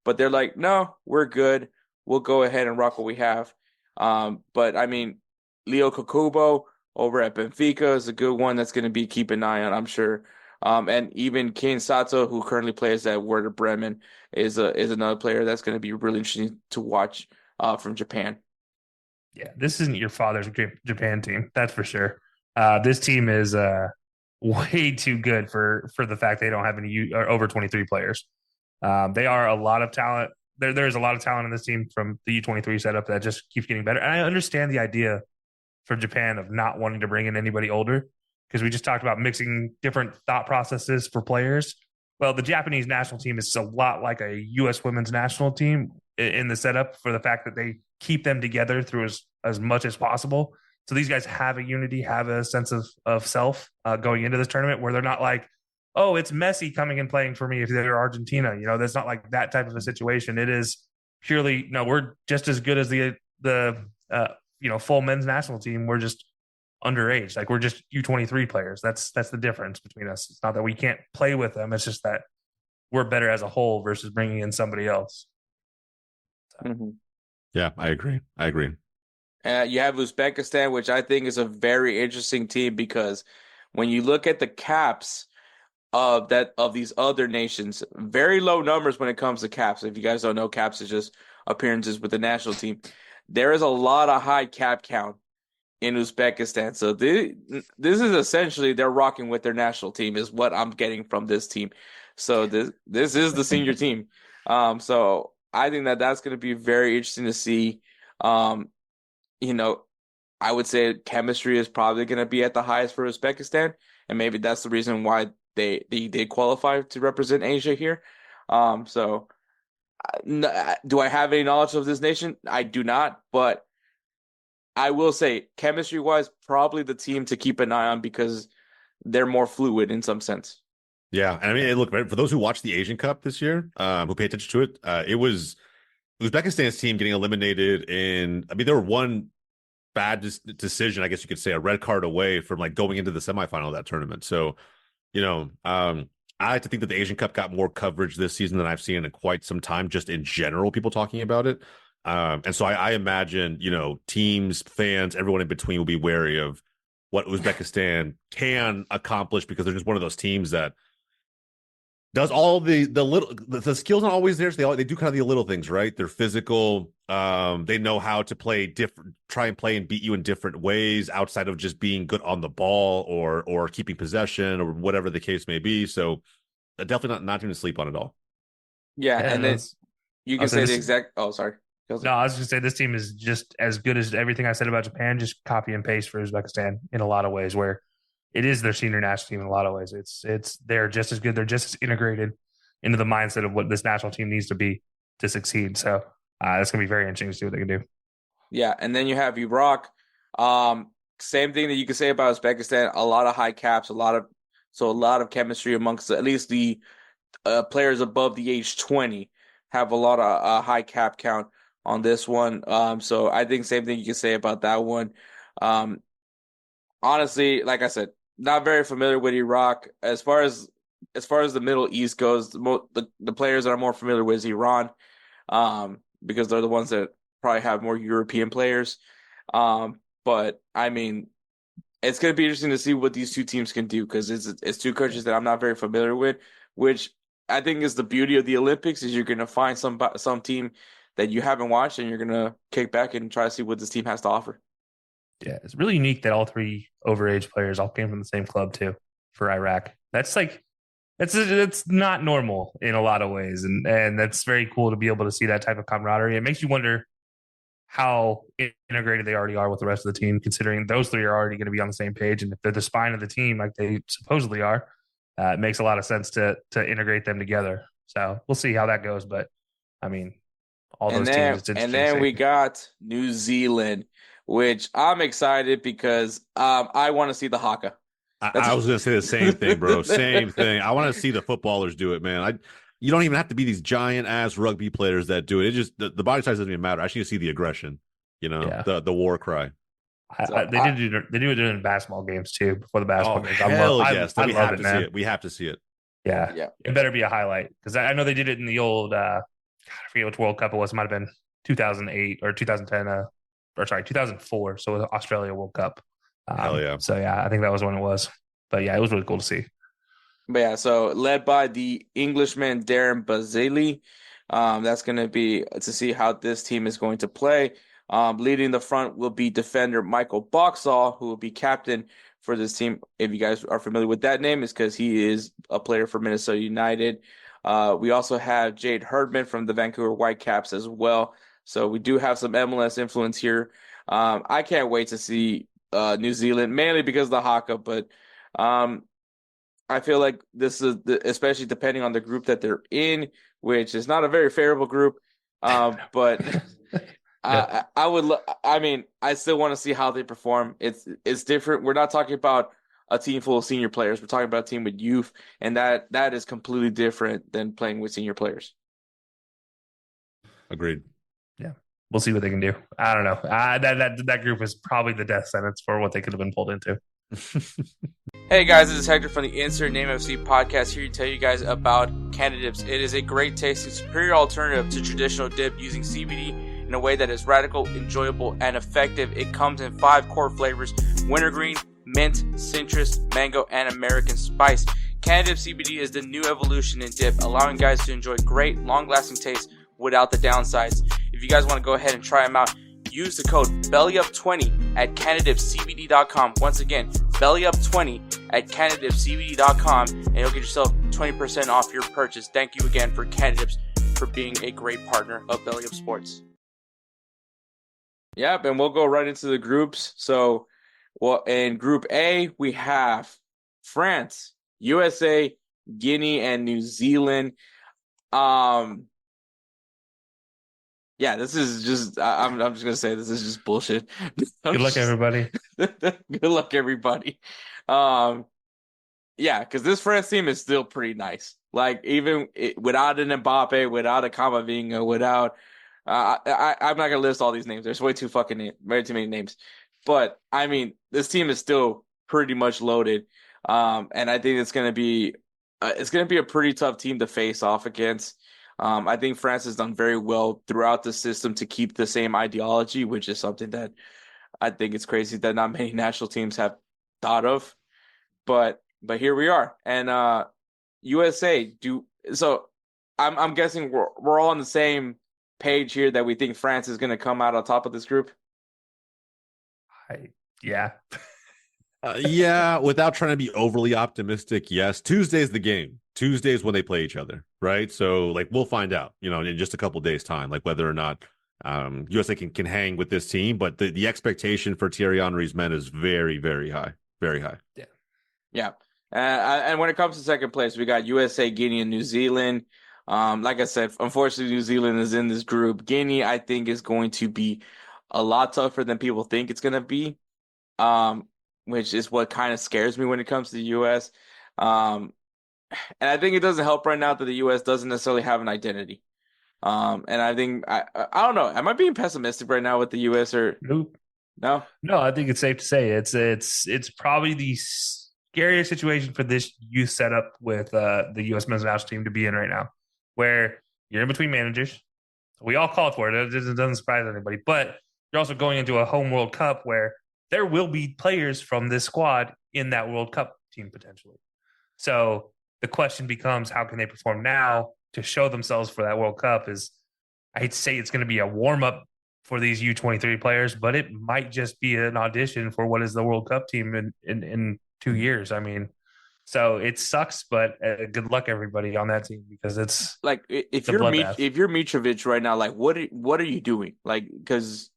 But they're like, no, we're good. We'll go ahead and rock what we have. Leo Kokubo over at Benfica is a good one that's going to be keep an eye on, I'm sure. And even Kane Sato, who currently plays at Werder Bremen, is another player that's going to be really interesting to watch from Japan. Yeah, this isn't your father's Japan team, that's for sure. This team is way too good for the fact they don't have any over 23 players. They are a lot of talent. There's a lot of talent in this team from the U23 setup that just keeps getting better. And I understand the idea from Japan of not wanting to bring in anybody older because we just talked about mixing different thought processes for players. Well, the Japanese national team is a lot like a U.S. women's national team in the setup for the fact that they keep them together through as much as possible. So these guys have a unity, have a sense of self going into this tournament where they're not like, oh, it's Messi coming and playing for me if they're Argentina. That's not like that type of a situation. It is purely, no, we're just as good as the full men's national team. We're just underage. Like we're just U23 players. That's the difference between us. It's not that we can't play with them. It's just that we're better as a whole versus bringing in somebody else. Mm-hmm. Yeah, I agree. You have Uzbekistan, which I think is a very interesting team because when you look at the caps of these other nations, very low numbers when it comes to caps. If you guys don't know, caps is just appearances with the national team. There is a lot of high cap count in Uzbekistan. So this is essentially they're rocking with their national team is what I'm getting from this team. So this is the senior team. So I think that's going to be very interesting to see. I would say chemistry is probably going to be at the highest for Uzbekistan, and maybe that's the reason why they qualify to represent Asia here. Do I have any knowledge of this nation? I do not, but I will say chemistry-wise, probably the team to keep an eye on because they're more fluid in some sense. Yeah, and look, for those who watched the Asian Cup this year, who pay attention to it, it was Uzbekistan's team getting eliminated they were one bad decision, I guess you could say, a red card away from like going into the semifinal of that tournament. So, I like to think that the Asian Cup got more coverage this season than I've seen in quite some time, just in general, people talking about it. And so I imagine, teams, fans, everyone in between will be wary of what Uzbekistan can accomplish because they're just one of those teams that does all the skills not always there. So they do kind of the little things, right? They're physical. They know how to try and play and beat you in different ways outside of just being good on the ball or keeping possession or whatever the case may be. So definitely not going to sleep on it all. Yeah, and then you can say the exact. Oh, sorry. No, I was going to say this team is just as good as everything I said about Japan. Just copy and paste for Uzbekistan in a lot of ways, where it is their senior national team in a lot of ways. They're just as good. They're just as integrated into the mindset of what this national team needs to be to succeed. So it's going to be very interesting to see what they can do. Yeah, and then you have Iraq. Same thing that you can say about Uzbekistan. A lot of high caps, a lot of chemistry amongst at least the players above the age 20 have a lot of high cap count on this one. So I think same thing you can say about that one. Honestly, like I said, not very familiar with Iraq. As far as the Middle East goes, the players that I'm more familiar with is Iran, because they're the ones that probably have more European players. But it's going to be interesting to see what these two teams can do because it's two countries that I'm not very familiar with, which I think is the beauty of the Olympics is you're going to find some team that you haven't watched and you're going to kick back and try to see what this team has to offer. Yeah, it's really unique that all three overage players all came from the same club too for Iraq. That's it's not normal in a lot of ways, and that's very cool to be able to see that type of camaraderie. It makes you wonder how integrated they already are with the rest of the team, considering those three are already going to be on the same page. And if they're the spine of the team, like they supposedly are, it makes a lot of sense to integrate them together. So we'll see how that goes. But I mean, all those teams, it's interesting. And then we got New Zealand, which I'm excited because I want to see the haka. I was going to say the same thing, bro. Same thing. I want to see the footballers do it, man. You don't even have to be these giant ass rugby players that do it. It just the body size doesn't even matter. I just need to see the aggression, the war cry. They do it in basketball games too. Before the basketball games, yes, I we love have it, to man. see it. We have to see it. Yeah. It better be a highlight because I know they did it in the old. I forget which World Cup it was. It might have been 2008 or 2010. 2004. So it was Australia World Cup. Hell yeah. So yeah, I think that was when it was. But yeah, it was really cool to see. But yeah, so led by the Englishman Darren Bazili. That's going to be to see how this team is going to play. Leading the front will be defender Michael Boxall, who will be captain for this team. If you guys are familiar with that name, it's because he is a player for Minnesota United. We also have Jade Herdman from the Vancouver Whitecaps as well. So we do have some MLS influence here. I can't wait to see New Zealand, mainly because of the haka, but I feel like this is especially depending on the group that they're in, which is not a very favorable group. But I still want to see how they perform. It's different. We're not talking about a team full of senior players. We're talking about a team with youth, and that is completely different than playing with senior players. Agreed. Yeah, we'll see what they can do. I don't know. That group is probably the death sentence for what they could have been pulled into. Hey guys, this is Hector from the Insert Name FC podcast, here to tell you guys about Canada Dips. It is a great tasting, superior alternative to traditional dip using CBD in a way that is radical, enjoyable, and effective. It comes in 5 core flavors: wintergreen, mint, citrus, mango, and American spice. Canada Dip CBD is the new evolution in dip, allowing guys to enjoy great, long-lasting taste without the downsides. If you guys want to go ahead and try them out, use the code BellyUp20 at CanadaDipCBD.com. Once again, BellyUp20 at CanadaDipCBD.com, and you'll get yourself 20% off your purchase. Thank you again for Canada Dips for being a great partner of BellyUpSports. Yep, and we'll go right into the groups. So, in Group A, we have France, USA, Guinea, and New Zealand. Yeah, this is just, I'm just going to say this is just bullshit. Good luck, everybody. Good luck, everybody. Yeah, because this France team is still pretty nice. Like, even without an Mbappe, without a Camavinga, without, I'm not going to list all these names. There's way too many names. But, I mean, this team is still pretty much loaded. And I think it's going to be a pretty tough team to face off against. I think France has done very well throughout the system to keep the same ideology, which is something that I think it's crazy that not many national teams have thought of. But here we are. And USA so I'm guessing we're all on the same page here that we think France is going to come out on top of this group. Yeah. Yeah, without trying to be overly optimistic, yes. Tuesday's the game. Tuesday's when they play each other, right? So, like, we'll find out, in just a couple of days' time, like whether or not USA can hang with this team. But the expectation for Thierry Henry's men is very, very high. Very high. Yeah. Yeah. And when it comes to second place, we got USA, Guinea, and New Zealand. Like I said, unfortunately, New Zealand is in this group. Guinea, I think, is going to be a lot tougher than people think it's going to be, which is what kind of scares me when it comes to the U.S. And I think it doesn't help right now that the U.S. doesn't necessarily have an identity. And I think, I don't know, am I being pessimistic right now with the U.S. or Nope. No? No, I think it's safe to say it's probably the scariest situation for this youth setup with the U.S. men's national team to be in right now, where you're in between managers. We all called for it. It doesn't surprise anybody. But you're also going into a home World Cup where there will be players from this squad in that World Cup team potentially. So the question becomes, how can they perform now to show themselves for that World Cup? I hate to say it's going to be a warm-up for these U23 players, but it might just be an audition for what is the World Cup team in 2 years. I mean, so it sucks, but good luck everybody on that team, because it's like if you're Mitrovic right now, like what are you doing? Like, because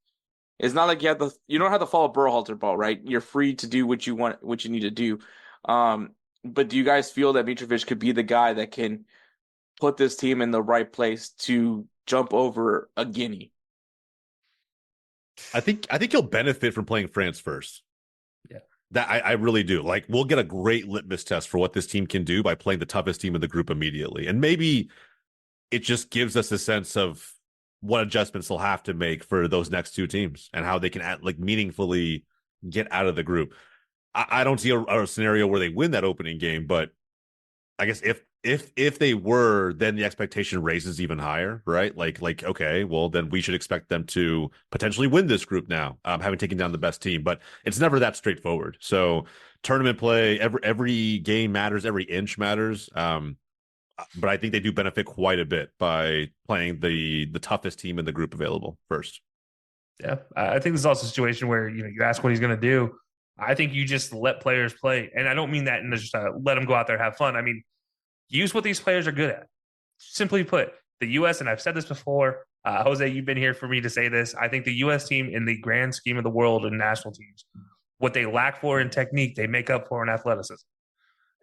It's not like you don't have to follow Berhalter ball, right? You're free to do what you want, what you need to do. But do you guys feel that Mitrovic could be the guy that can put this team in the right place to jump over a Guinea? I think he'll benefit from playing France first. Yeah. That I really do. Like, we'll get a great litmus test for what this team can do by playing the toughest team in the group immediately. And maybe it just gives us a sense of what adjustments they'll have to make for those next two teams and how they can meaningfully get out of the group. I don't see a scenario where they win that opening game, but I guess if they were, then the expectation raises even higher, right? Like, okay, well, then we should expect them to potentially win this group now, having taken down the best team. But it's never that straightforward. So tournament play, every game matters, every inch matters. But I think they do benefit quite a bit by playing the toughest team in the group available first. Yeah, I think this is also a situation where you ask what he's going to do. I think you just let players play, and I don't mean that in just let them go out there and have fun. I mean, use what these players are good at. Simply put, the U.S., and I've said this before, Jose, you've been here for me to say this. I think the U.S. team, in the grand scheme of the world and national teams, what they lack for in technique, they make up for in athleticism.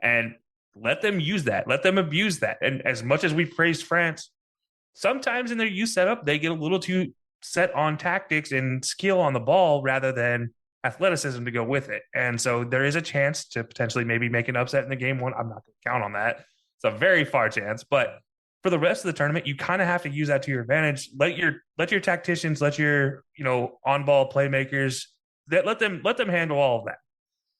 And let them use that. Let them abuse that. And as much as we praise France, sometimes in their youth setup, they get a little too set on tactics and skill on the ball rather than athleticism to go with it. And so there is a chance to potentially maybe make an upset in the game one. I'm not going to count on that. It's a very far chance. But for the rest of the tournament, you kind of have to use that to your advantage. Let your tacticians, let your on-ball playmakers, let them handle all of that.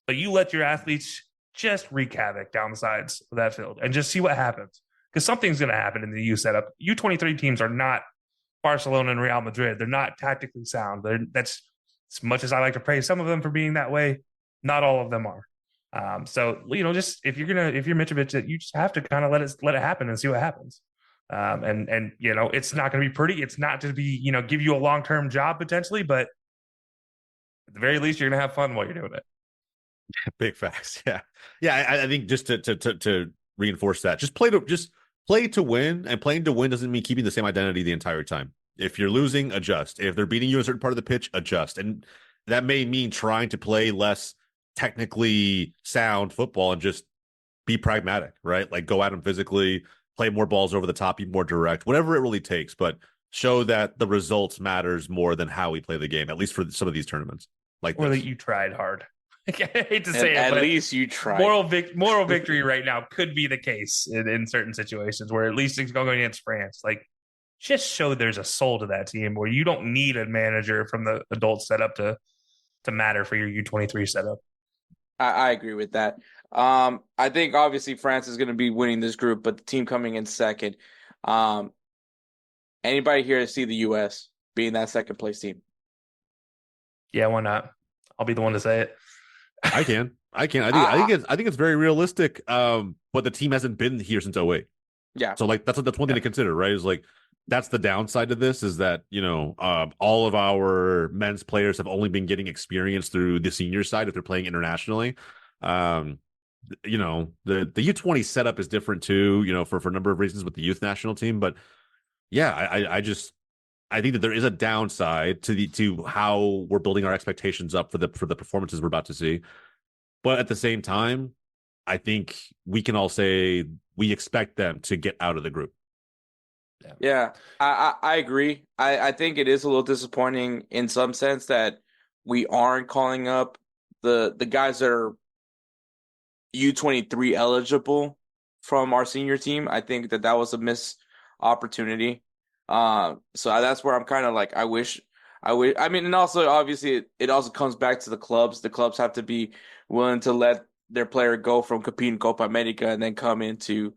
But you let your athletes just wreak havoc down the sides of that field and just see what happens. Because something's going to happen in the U setup. U23 teams are not Barcelona and Real Madrid. They're not tactically sound. That's as much as I like to praise some of them for being that way, not all of them are. So just if you're Mitrovic, you just have to kind of let it happen and see what happens. And it's not going to be pretty. It's not to be give you a long-term job potentially, but at the very least, you're going to have fun while you're doing it. Big facts. Yeah. I think just to reinforce that, just play to win, and playing to win doesn't mean keeping the same identity the entire time. If you're losing, adjust. If they're beating you in a certain part of the pitch, adjust. And that may mean trying to play less technically sound football and just be pragmatic, right? Like, go at them physically, play more balls over the top, be more direct, whatever it really takes, but show that the results matters more than how we play the game, at least for some of these tournaments. Or that you tried hard. I hate to say it, at least you tried. Moral victory right now could be the case in certain situations where at least it's going against France. Like, just show there's a soul to that team where you don't need a manager from the adult setup to matter for your U23 setup. I agree with that. I think obviously France is going to be winning this group, but the team coming in second. Anybody here to see the U.S. being that second place team? Yeah, why not? I'll be the one to say it. I can. I think it's very realistic. But the team hasn't been here since 2008. Yeah. So that's one thing to consider, right? Is like, that's the downside to this, is that all of our men's players have only been getting experience through the senior side if they're playing internationally. The U20 setup is different too, for a number of reasons with the youth national team. But yeah, I think that there is a downside to how we're building our expectations up for the performances we're about to see. But at the same time, I think we can all say we expect them to get out of the group. Yeah, I agree. I think it is a little disappointing in some sense that we aren't calling up the guys that are U23 eligible from our senior team. I think that was a missed opportunity. So that's where I'm kind of like, I wish. I mean, and also obviously it also comes back to the clubs. The clubs have to be willing to let their player go from competing Copa America and then come into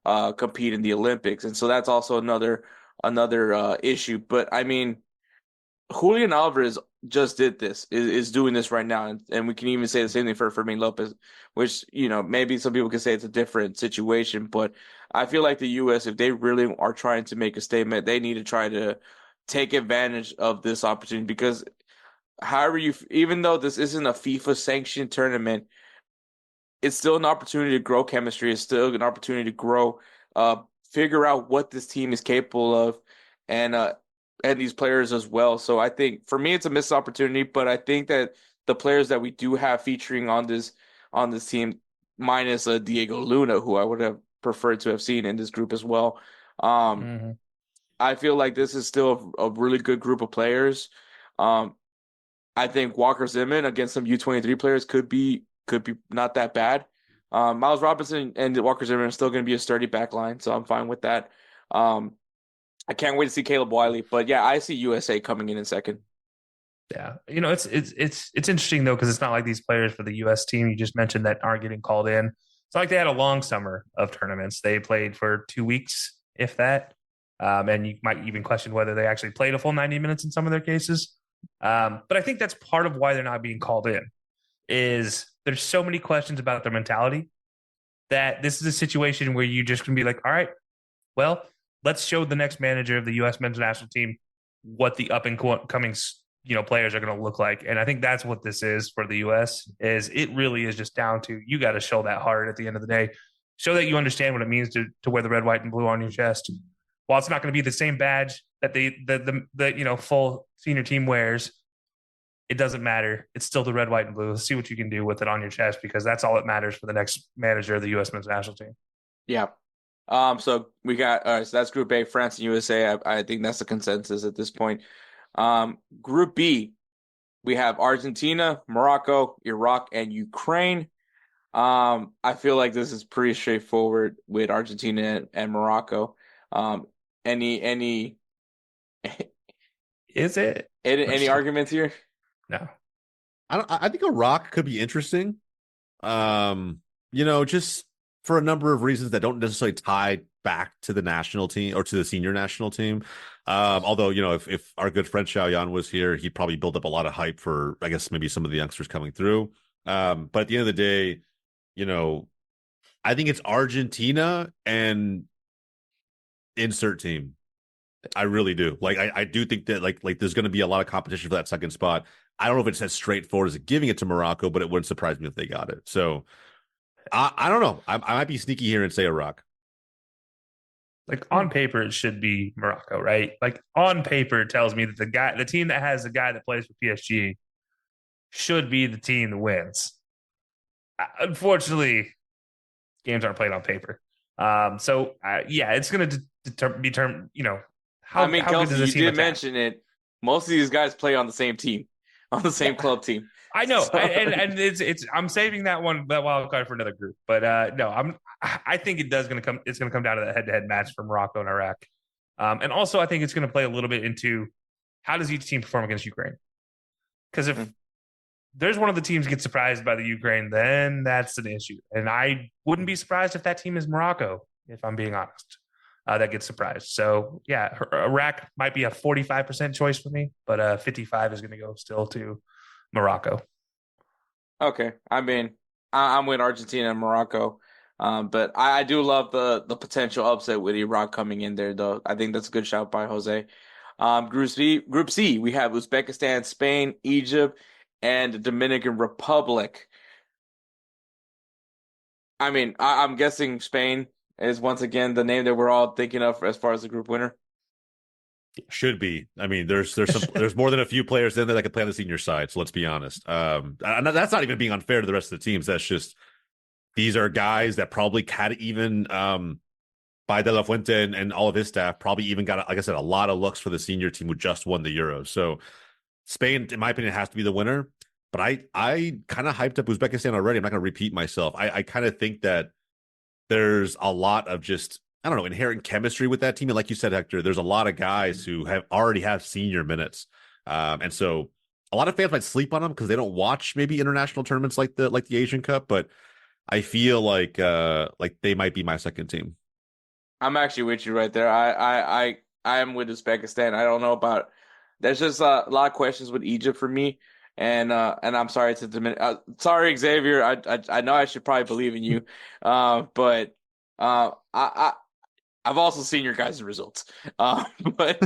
compete in the Olympics. And so that's also another issue. But I mean, Julian Alvarez just did this, is doing this right now. And we can even say the same thing for Fermin Lopez, which, maybe some people can say it's a different situation. But I feel like the U.S., if they really are trying to make a statement, they need to try to take advantage of this opportunity, because even though this isn't a FIFA sanctioned tournament, it's still an opportunity to grow chemistry. It's still an opportunity to grow, figure out what this team is capable of. And these players as well. So I think for me it's a missed opportunity, but I think that the players that we do have featuring on this team, minus Diego Luna, who I would have preferred to have seen in this group as well. I feel like this is still a really good group of players. I think Walker Zimmerman against some U23 players could be not that bad. Miles Robinson and Walker Zimmerman are still going to be a sturdy back line, so I'm fine with that. I can't wait to see Caleb Wiley, but yeah, I see USA coming in second. Yeah, it's interesting though, because it's not like these players for the U.S. team you just mentioned that aren't getting called in. It's not like they had a long summer of tournaments. They played for 2 weeks, if that, and you might even question whether they actually played a full 90 minutes in some of their cases. But I think that's part of why they're not being called in. Is there's so many questions about their mentality that this is a situation where you just can be like, all right, well, let's show the next manager of the U.S. men's national team what the up and coming players are going to look like. And I think that's what this is for the U.S. is it really is just down to you got to show that heart at the end of the day, show that you understand what it means to wear the red, white, and blue on your chest. While it's not going to be the same badge that the full senior team wears, it doesn't matter. It's still the red, white, and blue. See what you can do with it on your chest, because that's all that matters for the next manager of the U.S. men's national team. Yeah. So we got so that's Group A, France and USA. I think that's the consensus at this point. Group B, we have Argentina, Morocco, Iraq, and Ukraine. I feel like this is pretty straightforward with Argentina and Morocco. Any is it any arguments here? No. I think Iraq could be interesting. Just for a number of reasons that don't necessarily tie back to the national team or to the senior national team. Although, if our good friend Xiaoyan was here, he'd probably build up a lot of hype for, I guess, maybe some of the youngsters coming through. But at the end of the day, I think it's Argentina and insert team. I really do. I do think that like there's going to be a lot of competition for that second spot. I don't know if it's as straightforward as giving it to Morocco, but it wouldn't surprise me if they got it. So I don't know. I might be sneaky here and say Iraq. Like on paper, it should be Morocco, right? Like on paper, it tells me that the team that has the guy that plays for PSG should be the team that wins. Unfortunately, games aren't played on paper. It's going to determine, how good Kelcey, does this team you did attack? mention it. Most of these guys play on the same team, on the same club team. I know, so. and it's I'm saving that wild card for another group. But I think it's going to come down to that head-to-head match for Morocco and Iraq, and also I think it's going to play a little bit into how does each team perform against Ukraine? Because if there's one of the teams gets surprised by the Ukraine, then that's an issue, and I wouldn't be surprised if that team is Morocco, if I'm being honest. That gets surprised. So yeah, Iraq might be a 45% choice for me, but 55 is going to go still to Morocco. Okay. I mean, I'm with Argentina and Morocco. But I do love the potential upset with Iraq coming in there, though. I think that's a good shout by Jose. Group C, we have Uzbekistan, Spain, Egypt, and the Dominican Republic. I mean, I'm guessing Spain is once again the name that we're all thinking of as far as the group winner. Should be. I mean, there's more than a few players in there that can play on the senior side. So let's be honest. And that's not even being unfair to the rest of the teams. That's just these are guys that probably had even by De La Fuente and all of his staff probably even got, like I said, a lot of looks for the senior team who just won the Euros. So Spain, in my opinion, has to be the winner. But I kind of hyped up Uzbekistan already. I'm not going to repeat myself. I kind of think that there's a lot of just, I don't know, inherent chemistry with that team. And like you said, Hector, there's a lot of guys who already have senior minutes. And so a lot of fans might sleep on them because they don't watch maybe international tournaments like the Asian Cup, but I feel like they might be my second team. I'm actually with you right there. I am with Uzbekistan. I don't know about, there's just a lot of questions with Egypt for me. And I'm sorry to diminish. Sorry, Xavier. I know I should probably believe in you, but I've also seen your guys' results. But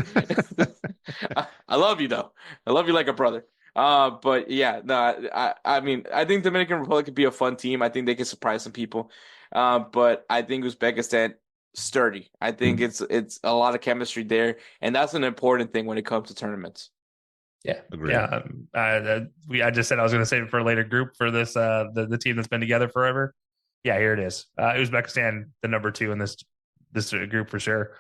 I love you though. I love you like a brother. But yeah, no. I mean, I think Dominican Republic could be a fun team. I think they could surprise some people. But I think Uzbekistan sturdy. I think it's a lot of chemistry there, and that's an important thing when it comes to tournaments. Yeah, Agreed. yeah. I just said I was going to save it for a later group for this the team that's been together forever. Yeah, here it is. Uzbekistan, the number 2 in this group for sure.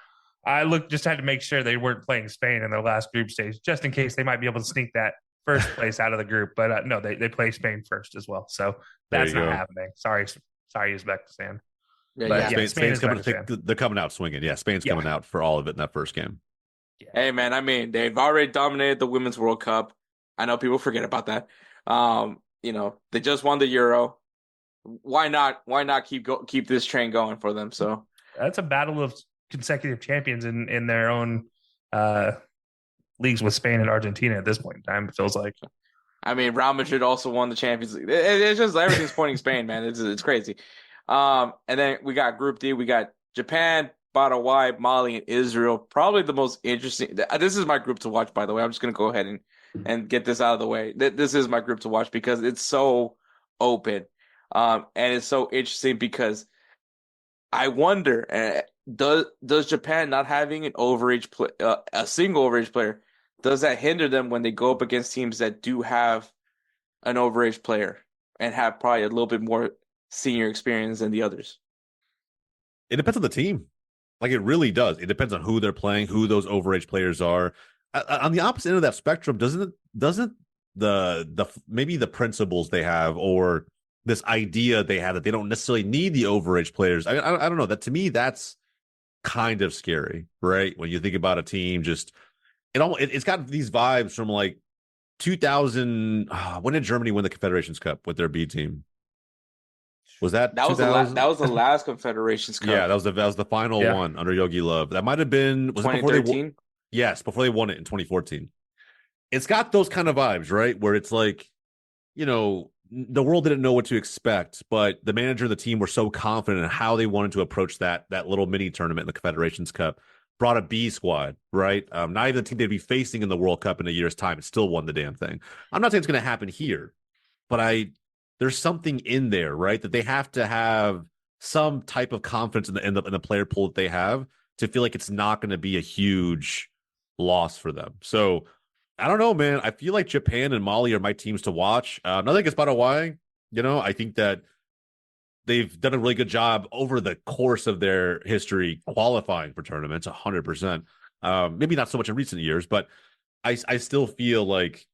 I just had to make sure they weren't playing Spain in their last group stage, just in case they might be able to sneak that first place out of the group. But no, they play Spain first as well, so that's not happening. Sorry, Uzbekistan. Spain's coming. They're coming out swinging. Yeah, Spain's coming out for all of it in that first game. Yeah. Hey man, I mean they've already dominated the Women's World Cup. I know people forget about that. They just won the Euro. Why not keep this train going for them? So that's a battle of consecutive champions in their own leagues with Spain and Argentina at this point in time. It feels like. I mean, Real Madrid also won the Champions League. It's just everything's pointing Spain, man. It's crazy. And then we got Group D. We got Japan, Paraguay, Mali, and Israel. Probably the most interesting. This is my group to watch, by the way. I'm just going to go ahead and get this out of the way. This is my group to watch because it's so open. And it's so interesting because I wonder, does Japan not having an overage a single overage player, does that hinder them when they go up against teams that do have an overage player and have probably a little bit more senior experience than the others? It depends on the team. Like, it really does. It depends on who they're playing, who those overage players are. On the opposite end of that spectrum, doesn't the maybe the principles they have or this idea they have that they don't necessarily need the overage players. I don't know. That to me, that's kind of scary, right? When you think about a team, just it's got these vibes from like 2000. When did Germany win the Confederations Cup with their B team? Was that was the last Confederations Cup? Yeah, that was the final one under Yogi Löw. That might have been 2013. Yes, before they won it in 2014. It's got those kind of vibes, right? Where it's like, the world didn't know what to expect, but the manager and the team were so confident in how they wanted to approach that little mini tournament in the Confederations Cup. Brought a B squad, right? Not even the team they'd be facing in the World Cup in a year's time. It still won the damn thing. I'm not saying it's going to happen here, but there's something in there, right? That they have to have some type of confidence in the player pool that they have to feel like it's not going to be a huge loss for them. So I don't know, man. I feel like Japan and Mali are my teams to watch. Nothing against Paraguay. I think that they've done a really good job over the course of their history qualifying for tournaments, 100%. Maybe not so much in recent years, but I still feel like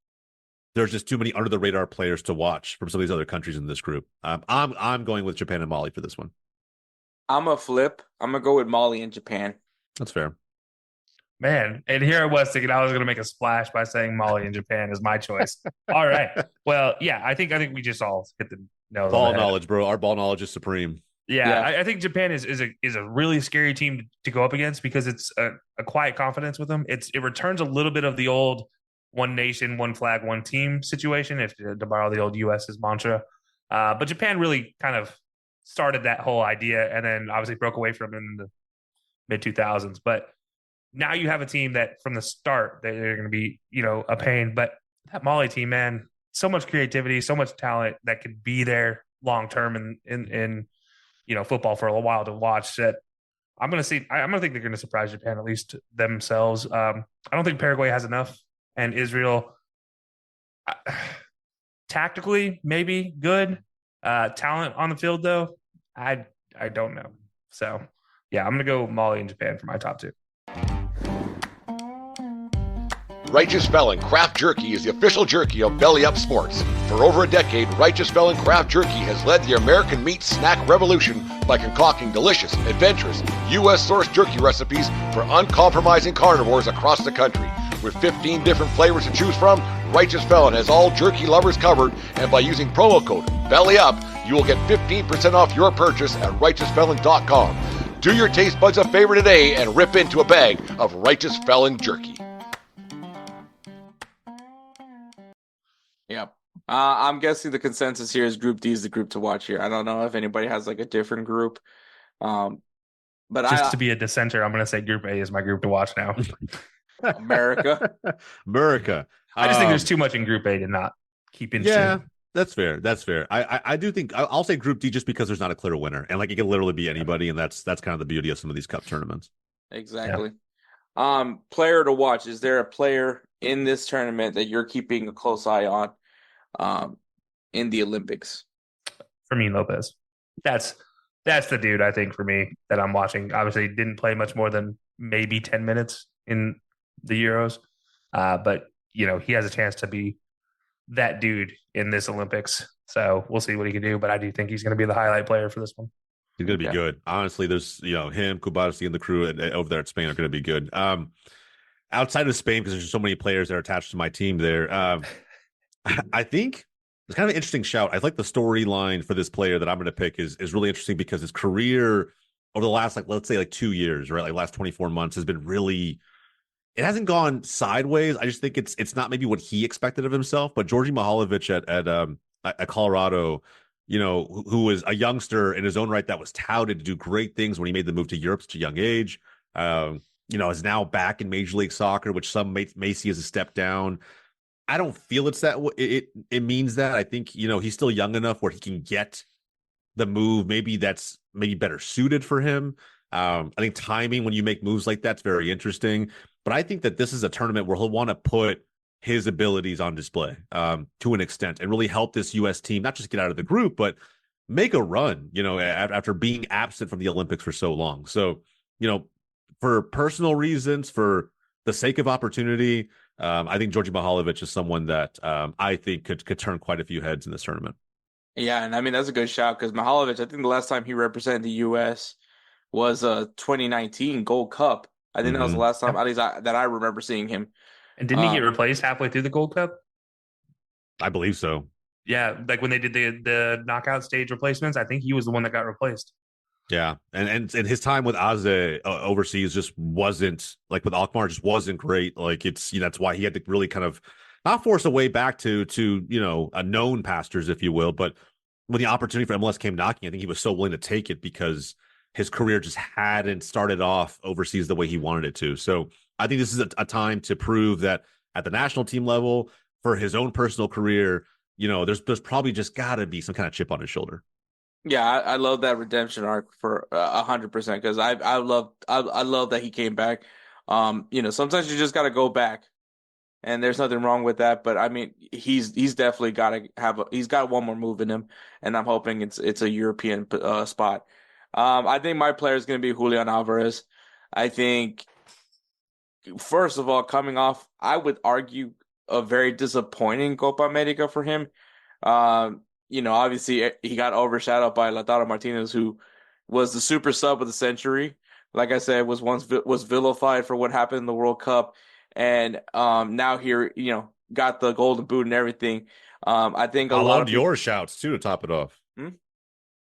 there's just too many under the radar players to watch from some of these other countries in this group. I'm going with Japan and Mali for this one. I'm a flip. I'm gonna go with Mali and Japan. That's fair. Man, and here I was thinking I was going to make a splash by saying Mali and Japan is my choice. All right. Well, yeah, I think we just all hit the nail. Ball knowledge, bro. Our ball knowledge is supreme. Yeah. I think Japan is a really scary team to go up against because it's a quiet confidence with them. It returns a little bit of the old one nation, one flag, one team situation, if to borrow the old US's mantra. But Japan really kind of started that whole idea and then obviously broke away from it in the mid-2000s. But now you have a team that from the start they're going to be, a pain. But that Mali team, man, so much creativity, so much talent that could be there long term in football for a while to watch. That I'm going to think they're going to surprise Japan, at least themselves. I don't think Paraguay has enough, and Israel tactically maybe good, talent on the field though I don't know. So yeah, I'm going to go Mali and Japan for my top two. Righteous Felon Craft Jerky is the official jerky of Belly Up Sports. For over a decade, Righteous Felon Craft Jerky has led the American meat snack revolution by concocting delicious, adventurous, U.S.-sourced jerky recipes for uncompromising carnivores across the country. With 15 different flavors to choose from, Righteous Felon has all jerky lovers covered, and by using promo code BELLYUP, you will get 15% off your purchase at RighteousFelon.com. Do your taste buds a favor today and rip into a bag of Righteous Felon jerky. Yep. I'm guessing the consensus here is Group D is the group to watch here. I don't know if anybody has like a different group. But to be a dissenter, I'm going to say Group A is my group to watch now. America. I just think there's too much in Group A to not keep interested. That's fair. That's fair. I do think I'll say Group D just because there's not a clear winner, and like it can literally be anybody, and that's kind of the beauty of some of these cup tournaments. Exactly. Yeah. Player to watch. Is there a player in this tournament that you're keeping a close eye on in the Olympics? Fermin Lopez. That's the dude, I think, for me, that I'm watching. Obviously, didn't play much more than maybe 10 minutes in the Euros. But, he has a chance to be that dude in this Olympics. So we'll see what he can do. But I do think he's going to be the highlight player for this one. He's going to be good. Honestly, there's, him, Kubasi, and the crew over there at Spain are going to be good. Outside of Spain, because there's so many players that are attached to my team there, I think it's kind of an interesting shout. I like the storyline for this player that I'm going to pick is really interesting because his career over the last, let's say 2 years, right? Last 24 months has been really, it hasn't gone sideways. I just think it's not maybe what he expected of himself, but Georgi Mihalovic at Colorado, who was a youngster in his own right that was touted to do great things when he made the move to Europe at such a young age, is now back in Major League Soccer, which some may see as a step down. I don't feel it's that it means that. I think, he's still young enough where he can get the move. Maybe that's better suited for him. I think timing when you make moves like that's very interesting. But I think that this is a tournament where he'll want to put his abilities on display to an extent and really help this U.S. team, not just get out of the group, but make a run, after being absent from the Olympics for so long. So, for personal reasons, for the sake of opportunity, I think Georgi Mihalovic is someone that I think could turn quite a few heads in this tournament. Yeah, and I mean, that's a good shout because Mihalovic, I think the last time he represented the U.S. was 2019 Gold Cup. I think that was the last time, at least that I remember seeing him. And didn't he get replaced halfway through the Gold Cup? I believe so. Yeah, when they did the knockout stage replacements, I think he was the one that got replaced. Yeah, and his time with Aze overseas just wasn't, with Alkmaar, just wasn't great. That's why he had to really kind of not force a way back to a known pastures, if you will. But when the opportunity for MLS came knocking, I think he was so willing to take it because his career just hadn't started off overseas the way he wanted it to. So I think this is a time to prove that at the national team level, for his own personal career, there's probably just got to be some kind of chip on his shoulder. Yeah, I love that redemption arc for 100% because I love that he came back. Sometimes you just got to go back, and there's nothing wrong with that. But I mean, he's definitely got to he's got one more move in him, and I'm hoping it's a European spot. I think my player is going to be Julian Alvarez. I think, first of all, coming off, I would argue a very disappointing Copa America for him. Obviously he got overshadowed by Lautaro Martinez, who was the super sub of the century. Like I said, was vilified for what happened in the World Cup, and now here, got the golden boot and everything. I think a lot of your shouts too to top it off.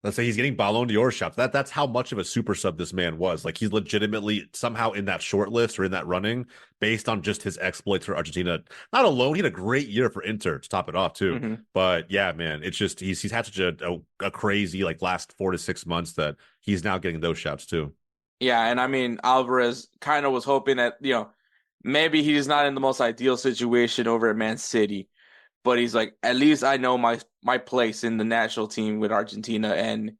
Let's say he's getting Ballon d'Or shots. That's how much of a super sub this man was. He's legitimately somehow in that short list or in that running based on just his exploits for Argentina. Not alone, he had a great year for Inter to top it off too. Mm-hmm. But yeah, man, it's just he's had such a crazy last 4 to 6 months that he's now getting those shots too. Yeah, and I mean Alvarez kind of was hoping that maybe he's not in the most ideal situation over at Man City. But he's like, at least I know my place in the national team with Argentina, and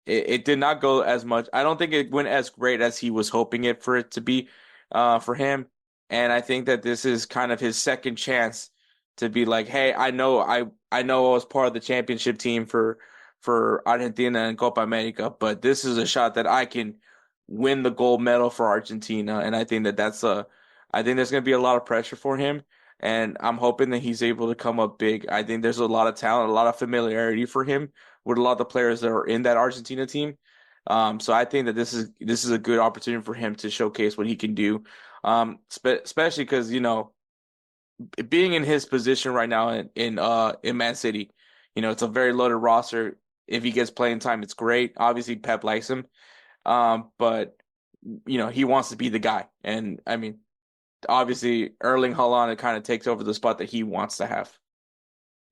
it did not go as much. I don't think it went as great as he was hoping it for it to be for him. And I think that this is kind of his second chance to be like, hey, I know I was part of the championship team for Argentina and Copa America, but this is a shot that I can win the gold medal for Argentina. And I think I think there's going to be a lot of pressure for him. And I'm hoping that he's able to come up big. I think there's a lot of talent, a lot of familiarity for him with a lot of the players that are in that Argentina team. So I think that this is a good opportunity for him to showcase what he can do, especially because being in his position right now in Man City, it's a very loaded roster. If he gets playing time, it's great. Obviously, Pep likes him, but he wants to be the guy, and I mean. Obviously, Erling Haaland kind of takes over the spot that he wants to have.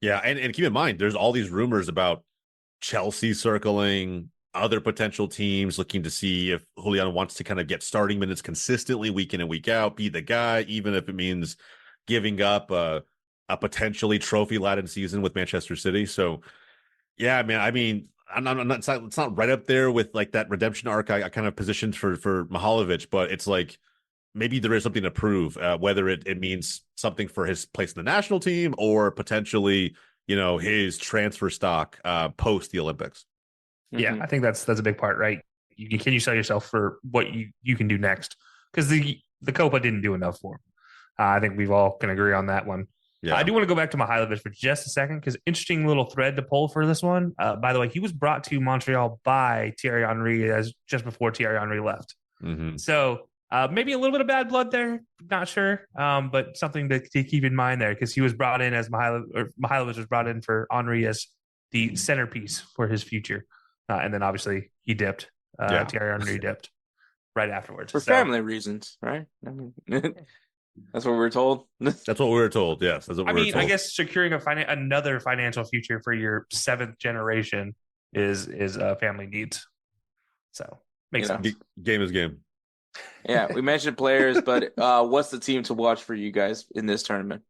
Yeah, and keep in mind, there's all these rumors about Chelsea circling, other potential teams looking to see if Julian wants to kind of get starting minutes consistently week in and week out, be the guy, even if it means giving up a a potentially trophy-laden season with Manchester City. So, yeah, man, I mean, I'm not, it's not right up there with like that redemption arc I kind of positioned for Mihajlovic, but it's like maybe there is something to prove, whether it means something for his place in the national team or potentially, his transfer stock post the Olympics. Yeah, I think that's a big part, right? Can you sell yourself for what you can do next? Because the Copa didn't do enough for him. I think we've all can agree on that one. Yeah. I do want to go back to Mihajlovic for just a second because interesting little thread to pull for this one. By the way, he was brought to Montreal by Thierry Henry just before Thierry Henry left. Mm-hmm. So maybe a little bit of bad blood there. Not sure, but something to keep in mind there because he was brought in as Mihajlovic was brought in for Henry as the centerpiece for his future. And then obviously he dipped. Thierry Henry dipped right afterwards. For family reasons, right? I mean, that's what we were told. That's what we were told. Yes. That's what we were told. I guess securing another financial future for your seventh generation is family needs. So makes sense. Game is game. Yeah, we mentioned players, but what's the team to watch for you guys in this tournament?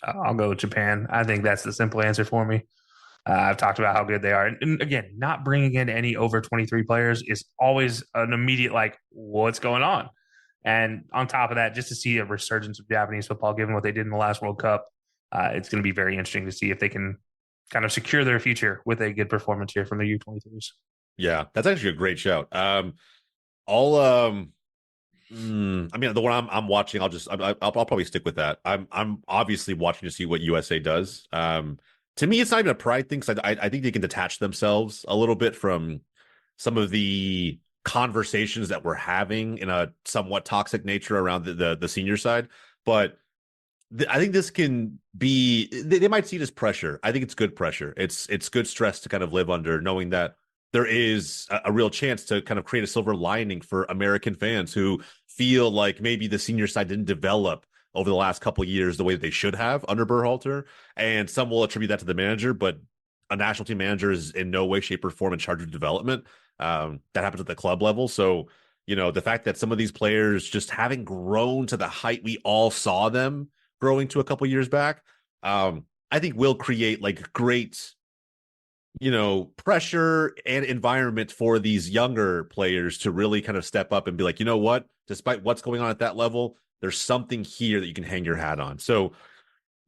I'll go with Japan. I think that's the simple answer for me. I've talked about how good they are. And again, not bringing in any over 23 players is always an immediate, like, what's going on? And on top of that, just to see a resurgence of Japanese football, given what they did in the last World Cup, it's going to be very interesting to see if they can kind of secure their future with a good performance here from the U23s. Yeah, that's actually a great shout. I mean, the one I'm watching, I'll probably stick with that. I'm obviously watching to see what USA does. To me, it's not even a pride thing because I think they can detach themselves a little bit from some of the conversations that we're having in a somewhat toxic nature around the senior side. But I think this can be, they might see it as pressure. I think it's good pressure. It's good stress to kind of live under, knowing that there is a real chance to kind of create a silver lining for American fans who feel like maybe the senior side didn't develop over the last couple of years the way that they should have under Berhalter. And some will attribute that to the manager, but a national team manager is in no way, shape, or form in charge of development. That happens at the club level. So, the fact that some of these players just having grown to the height we all saw them growing to a couple of years back, I think will create like great, pressure and environment for these younger players to really kind of step up and be like, you know what, despite what's going on at that level, there's something here that you can hang your hat on. So,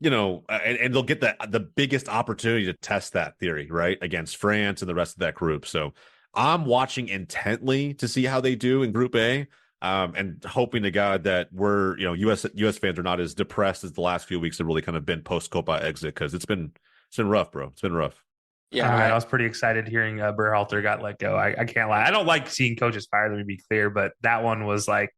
and they'll get the biggest opportunity to test that theory, right, against France and the rest of that group. So I'm watching intently to see how they do in Group A, and hoping to God that we're, U.S. fans are not as depressed as the last few weeks have really kind of been post-Copa exit, because it's been rough, bro. It's been rough. Yeah, I was pretty excited hearing Berhalter got let go. I can't lie. I don't like seeing coaches fired, let me be clear, but that one was like,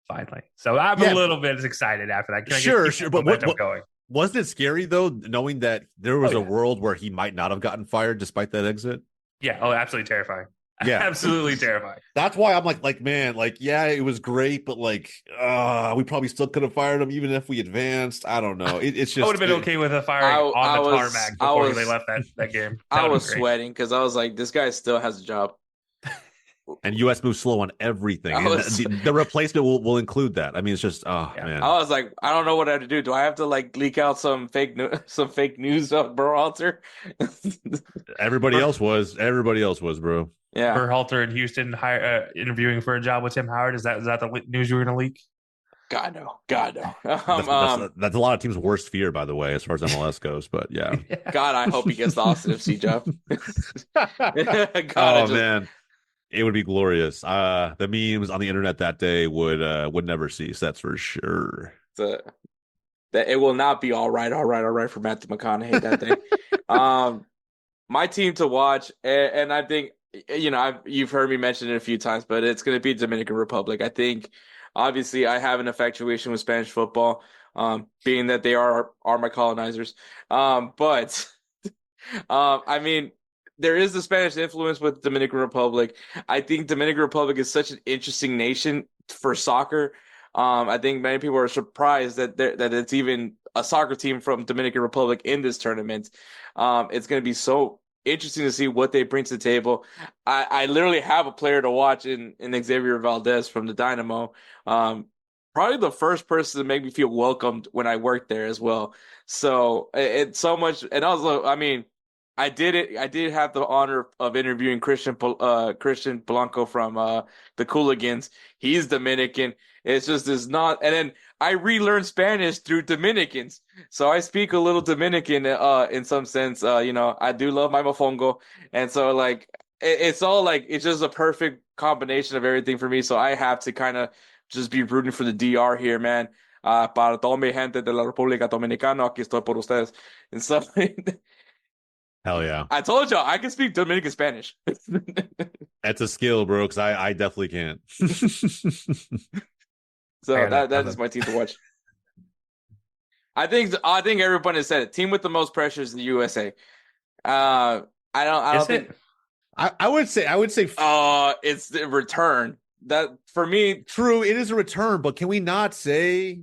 finally. So I'm a little bit excited after that. Sure. But what going? Wasn't it scary, though, knowing that there was a world where he might not have gotten fired despite that exit? Yeah. Oh, absolutely terrifying. Yeah. Absolutely terrifying. That's why I'm like, man, yeah, it was great, but we probably still could have fired him even if we advanced. I don't know. It's just. I would have been okay with a firing on the tarmac before they left that game. I was sweating because I was like, this guy still has a job. And U.S. moves slow on everything. The replacement will include that. I mean, it's just, man. I was like, I don't know what I have to do. Do I have to leak out some fake news of Berhalter? Everybody else was, bro. Yeah. Berhalter in Houston interviewing for a job with Tim Howard. Is that the news you were going to leak? God no. That's a lot of teams' worst fear, by the way, as far as MLS goes. But yeah. God, I hope he gets the Austin FC job. Man. It would be glorious. The memes on the internet that day would never cease. That's for sure. That it will not be all right for Matthew McConaughey that day. My team to watch, and I think you've heard me mention it a few times, but it's going to be Dominican Republic. I think obviously I have an infatuation with Spanish football, being that they are my colonizers. But I mean, there is the Spanish influence with Dominican Republic. I think Dominican Republic is such an interesting nation for soccer. I think many people are surprised that it's even a soccer team from Dominican Republic in this tournament. It's going to be so interesting to see what they bring to the table. I literally have a player to watch in Xavier Valdez from the Dynamo. probably the first person to make me feel welcomed when I worked there as well. So it's so much, and also, I mean, I did have the honor of interviewing Christian Blanco from the Cooligans. He's Dominican. It's just is not, and then I relearned Spanish through Dominicans, so I speak a little Dominican in some sense. I do love my mofongo, and so like it's all like it's just a perfect combination of everything for me. So I have to kind of just be rooting for the DR here, man. Para toda mi gente de la República Dominicana, aquí estoy por ustedes. And so, hell yeah. I told y'all I can speak Dominican Spanish. That's a skill, bro, because I definitely can't. So that is my team to watch. I think everyone has said it. Team with the most pressure is the USA. I don't think. I would say. It's the return. That for me, true. It is a return, but can we not say?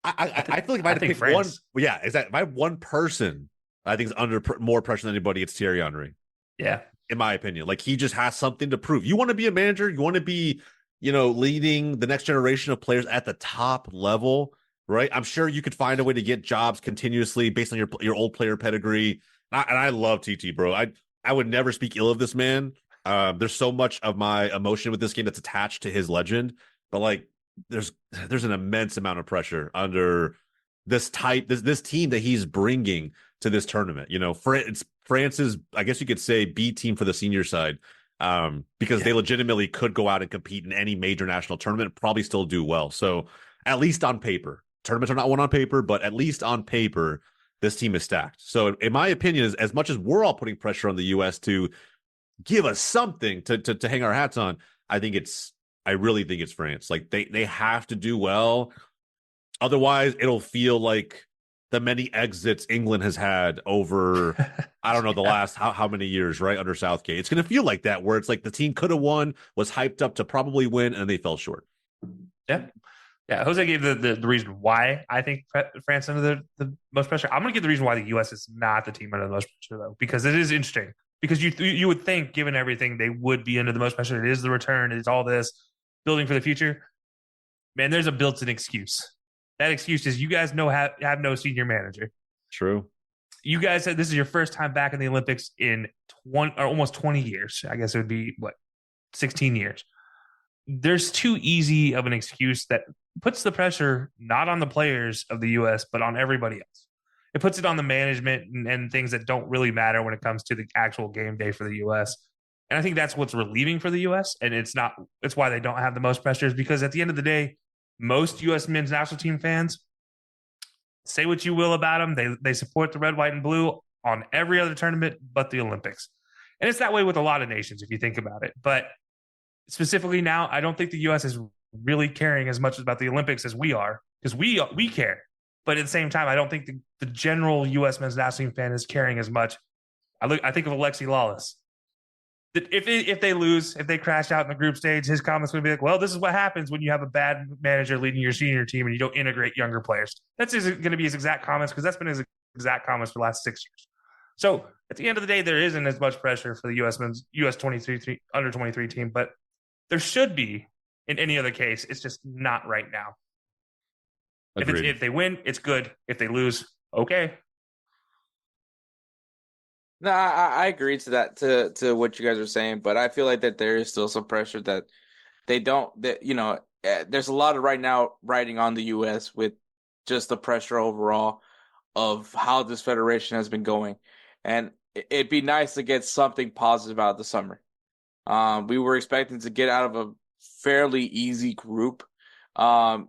I feel like if I had to pick France. One, yeah, is that if I have one person I think is under more pressure than anybody, it's Thierry Henry. Yeah, in my opinion, like he just has something to prove. You want to be a manager, you want to be, leading the next generation of players at the top level, right? I'm sure you could find a way to get jobs continuously based on your old player pedigree. And I love TT, bro. I would never speak ill of this man. There's so much of my emotion with this game that's attached to his legend, but like there's an immense amount of pressure under this team that he's bringing to this tournament. It's France's, I guess you could say, B team for the senior side, because they legitimately could go out and compete in any major national tournament and probably still do well. So at least on paper, tournaments are not won on paper, but at least on paper, this team is stacked. So in my opinion, as much as we're all putting pressure on the U.S. to give us something to hang our hats on, I really think it's France. Like they have to do well. Otherwise, it'll feel like the many exits England has had over, I don't know, the last how many years, right, under Southgate. It's going to feel like that, where it's like the team could have won, was hyped up to probably win, and they fell short. Yeah. Yeah, Jose gave the reason why I think France under the most pressure. I'm going to give the reason why the U.S. is not the team under the most pressure, though, because it is interesting. Because you would think, given everything, they would be under the most pressure. It is the return. It's all this building for the future. Man, there's a built-in excuse. That excuse is you guys have no senior manager. True. You guys said this is your first time back in the Olympics in almost 20 years. I guess it would be, 16 years. There's too easy of an excuse that puts the pressure not on the players of the U.S., but on everybody else. It puts it on the management and things that don't really matter when it comes to the actual game day for the U.S. And I think that's what's relieving for the U.S. And it's why they don't have the most pressures, because at the end of the day, most U.S. men's national team fans, say what you will about them, they support the red, white, and blue on every other tournament but the Olympics. And it's that way with a lot of nations if you think about it. But specifically now, I don't think the U.S. is really caring as much about the Olympics as we are, because we care. But at the same time, I don't think the general U.S. men's national team fan is caring as much. I think of Alexi Lawless. If they lose, if they crash out in the group stage, his comments would be like, well, this is what happens when you have a bad manager leading your senior team and you don't integrate younger players. That's going to be his exact comments, because that's been his exact comments for the last 6 years. So at the end of the day, there isn't as much pressure for the U.S. 23 under 23 team, but there should be in any other case. It's just not right now. If they win, it's good. If they lose, okay. No, I agree to that, to what you guys are saying, but I feel like that there is still some pressure that there's a lot of right now riding on the U.S. with just the pressure overall of how this federation has been going. And it'd be nice to get something positive out of the summer. We were expecting to get out of a fairly easy group.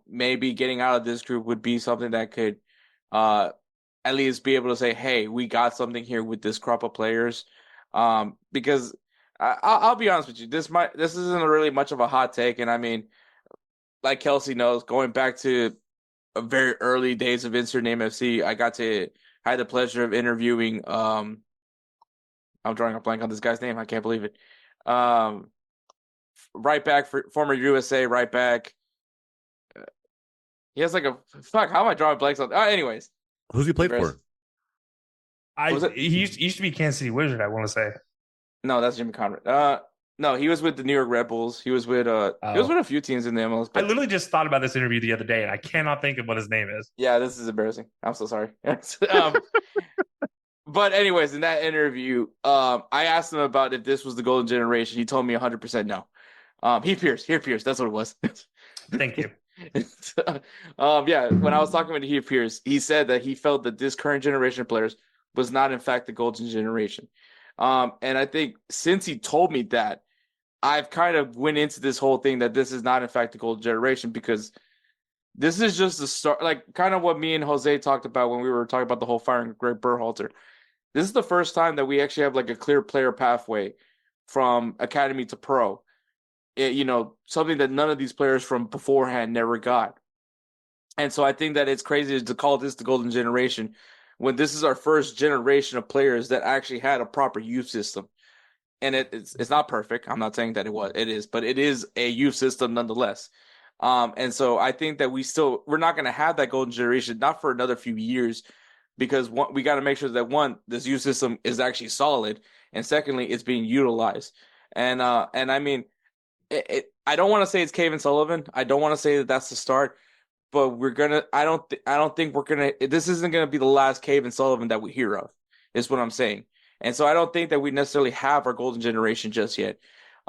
Maybe getting out of this group would be something that could at least be able to say, hey, we got something here with this crop of players. Because I'll be honest with you, this isn't really much of a hot take. And I mean, like Kelcey knows, going back to a very early days of Insert Name FC, I had the pleasure of interviewing, I'm drawing a blank on this guy's name. I can't believe it. Right back, former USA right back. He has like how am I drawing blanks on? Anyways. Who's he played for? He used to be Kansas City Wizard, I want to say. No, that's Jimmy Conrad. No, he was with the New York Red Bulls. He was with a few teams in the MLS. I literally just thought about this interview the other day, and I cannot think of what his name is. Yeah, this is embarrassing. I'm so sorry. But anyways, in that interview, I asked him about if this was the golden generation. He told me 100% no. Heath Pierce. That's what it was. Thank you. Yeah, when I was talking with Heath Pierce, he said that he felt that this current generation of players was not, in fact, the golden generation. And I think since he told me that, I've kind of went into this whole thing that this is not, in fact, the golden generation, because this is just the start, like kind of what me and Jose talked about when we were talking about the whole firing of Greg Berhalter. This is the first time that we actually have like a clear player pathway from academy to pro. Something that none of these players from beforehand never got. And so I think that it's crazy to call this the golden generation when this is our first generation of players that actually had a proper youth system. And it's not perfect. I'm not saying that it is, but it is a youth system nonetheless. And so I think that we're not going to have that golden generation, not for another few years, because we got to make sure that this youth system is actually solid, and secondly, it's being utilized. And I mean, I don't want to say it's Kevin Sullivan. I don't want to say that that's the start, but I don't think this isn't gonna be the last Kevin Sullivan that we hear of, is what I'm saying. And so I don't think that we necessarily have our golden generation just yet.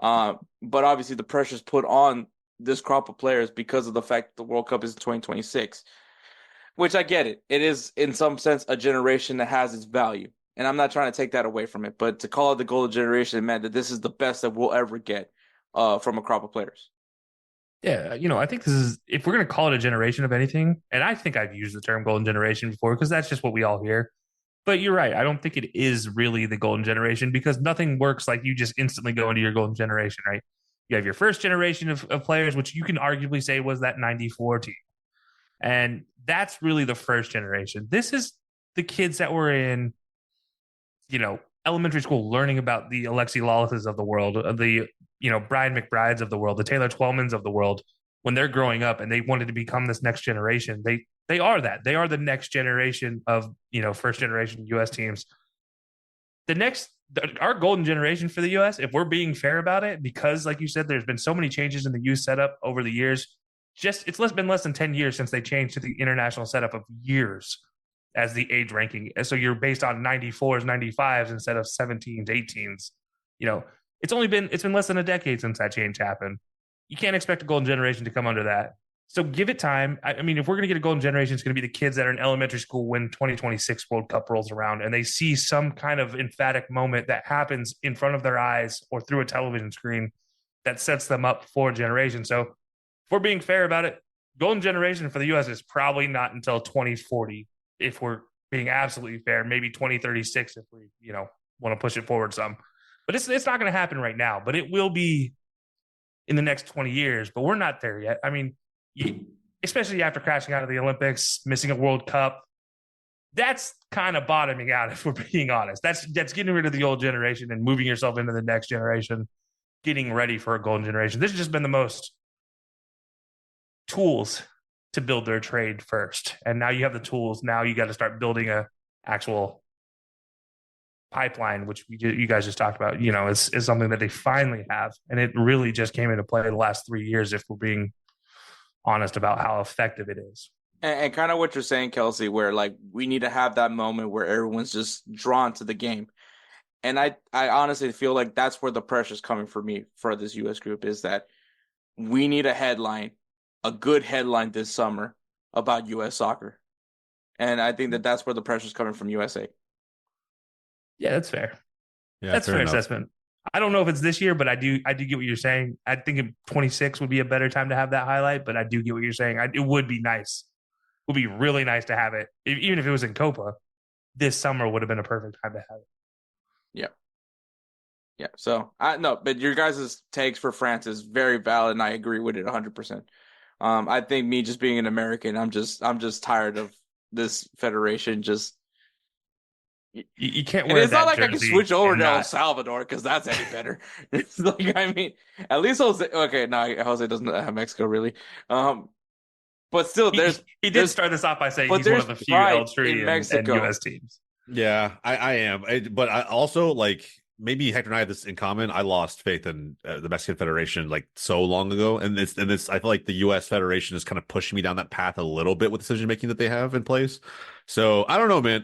But obviously the pressure's put on this crop of players because of the fact that the World Cup is in 2026, which I get it. It is in some sense a generation that has its value. And I'm not trying to take that away from it, but to call it the golden generation meant that this is the best that we'll ever get from a crop of players. Yeah, I think this is, if we're going to call it a generation of anything, and I think I've used the term golden generation before because that's just what we all hear. But you're right. I don't think it is really the golden generation because nothing works like you just instantly go into your golden generation, right? You have your first generation of players, which you can arguably say was that 94 team. And that's really the first generation. This is the kids that were in, elementary school learning about the Alexi Lawlesses of the world, the, Brian McBrides of the world, the Taylor Twellmans of the world, when they're growing up and they wanted to become this next generation. They are that. They are the next generation of, first generation U.S. teams. Our golden generation for the U.S., if we're being fair about it, because like you said, there's been so many changes in the youth setup over the years. It's been less than 10 years since they changed to the international setup of years as the age ranking. And so you're based on 94s, 95s instead of 17s, 18s. It's been less than a decade since that change happened. You can't expect a golden generation to come under that. So give it time. I mean, if we're going to get a golden generation, it's going to be the kids that are in elementary school when 2026 World Cup rolls around and they see some kind of emphatic moment that happens in front of their eyes or through a television screen that sets them up for a generation. So if we're being fair about it, golden generation for the U.S. is probably not until 2040. If we're being absolutely fair, maybe 2036 if we, want to push it forward some. But it's not going to happen right now, but it will be in the next 20 years. But we're not there yet. I mean, especially after crashing out of the Olympics, missing a World Cup, that's kind of bottoming out, if we're being honest. That's getting rid of the old generation and moving yourself into the next generation, getting ready for a golden generation. This has just been the most tools to build their trade first. And now you have the tools. Now you got to start building a actual pipeline, which you guys just talked about, is something that they finally have. And it really just came into play the last 3 years, if we're being honest about how effective it is. And kind of what you're saying, Kelcey, where like we need to have that moment where everyone's just drawn to the game. And I honestly feel like that's where the pressure is coming for me for this U.S. group, is that we need a good headline this summer about U.S. soccer. And I think that that's where the pressure is coming from USA. Yeah, that's fair. Yeah, that's fair assessment. I don't know if it's this year, but I do get what you're saying. I think in 26 would be a better time to have that highlight, but I do get what you're saying. It would be nice. It would be really nice to have it. Even if it was in Copa, this summer would have been a perfect time to have it. Yeah. Yeah. So but your guys' takes for France is very valid, and I agree with it 100%. I think me just being an American, I'm just tired of this federation just. You can't wear it's that not like I can switch over to El Salvador because that's any better. It's like, I mean, at least Jose. Okay, no, Jose doesn't have Mexico really. But still, he did start this off by saying he's one of the few El Tri and U.S. teams. Yeah, I am. But I also like maybe Hector and I have this in common. I lost faith in the Mexican Federation like so long ago, and this I feel like the U.S. Federation is kind of pushing me down that path a little bit with decision making that they have in place. So I don't know, man.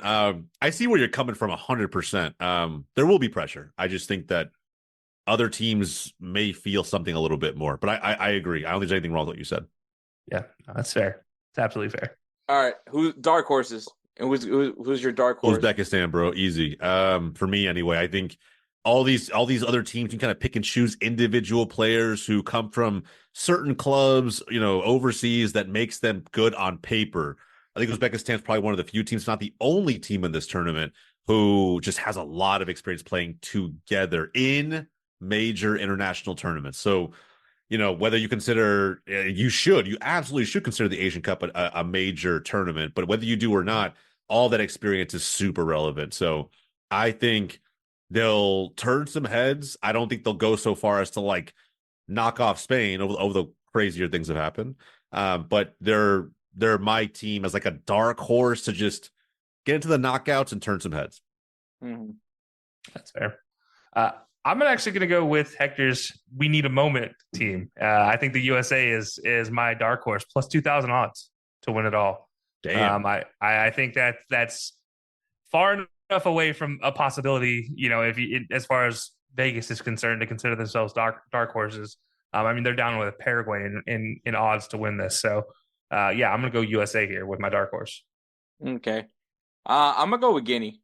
I see where you're coming from 100%. There will be pressure. I just think that other teams may feel something a little bit more, but I agree. I don't think there's anything wrong with what you said. Yeah, that's fair. It's absolutely fair. All right, who dark horses? And who's your dark horse? Uzbekistan, bro, easy. For me anyway. I think all these other teams can kind of pick and choose individual players who come from certain clubs, overseas, that makes them good on paper. I think Uzbekistan is probably one of the few teams, not the only team in this tournament, who just has a lot of experience playing together in major international tournaments. So, whether you consider, you absolutely should consider the Asian Cup a major tournament, but whether you do or not, all that experience is super relevant. So I think they'll turn some heads. I don't think they'll go so far as to like knock off Spain over the crazier things have happened. But they're my team as like a dark horse to just get into the knockouts and turn some heads. Mm-hmm. That's fair. I'm actually going to go with Hector's "We Need a Moment" team. I think the USA is my dark horse, plus 2,000 odds to win it all. Damn. I think that's far enough away from a possibility, if you, as far as Vegas is concerned, to consider themselves dark horses. They're down with Paraguay in odds to win this. So, I'm going to go USA here with my dark horse. Okay. I'm going to go with Guinea.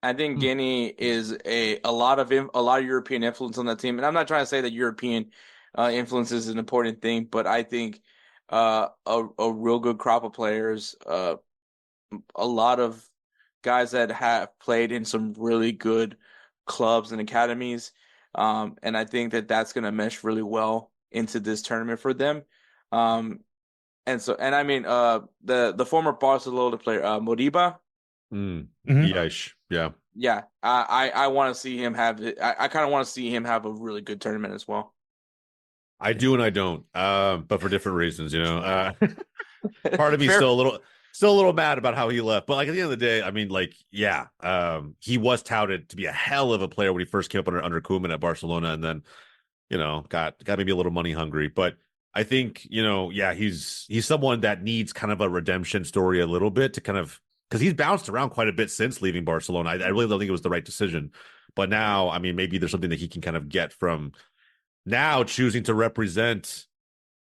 I think Guinea is a lot of European influence on that team. And I'm not trying to say that European influence is an important thing, but I think a real good crop of players, a lot of guys that have played in some really good clubs and academies, and I think that that's going to mesh really well into this tournament for them. The former Barcelona player Moriba, yeah, I want to see him have it. I kind of want to see him have a really good tournament as well. I do and I don't, but for different reasons, Part of me still a little mad about how he left, but like at the end of the day, he was touted to be a hell of a player when he first came up under Koeman at Barcelona, and then got maybe a little money hungry. But I think he's someone that needs kind of a redemption story a little bit to kind of, because he's bounced around quite a bit since leaving Barcelona. I really don't think it was the right decision, but now maybe there's something that he can kind of get from now choosing to represent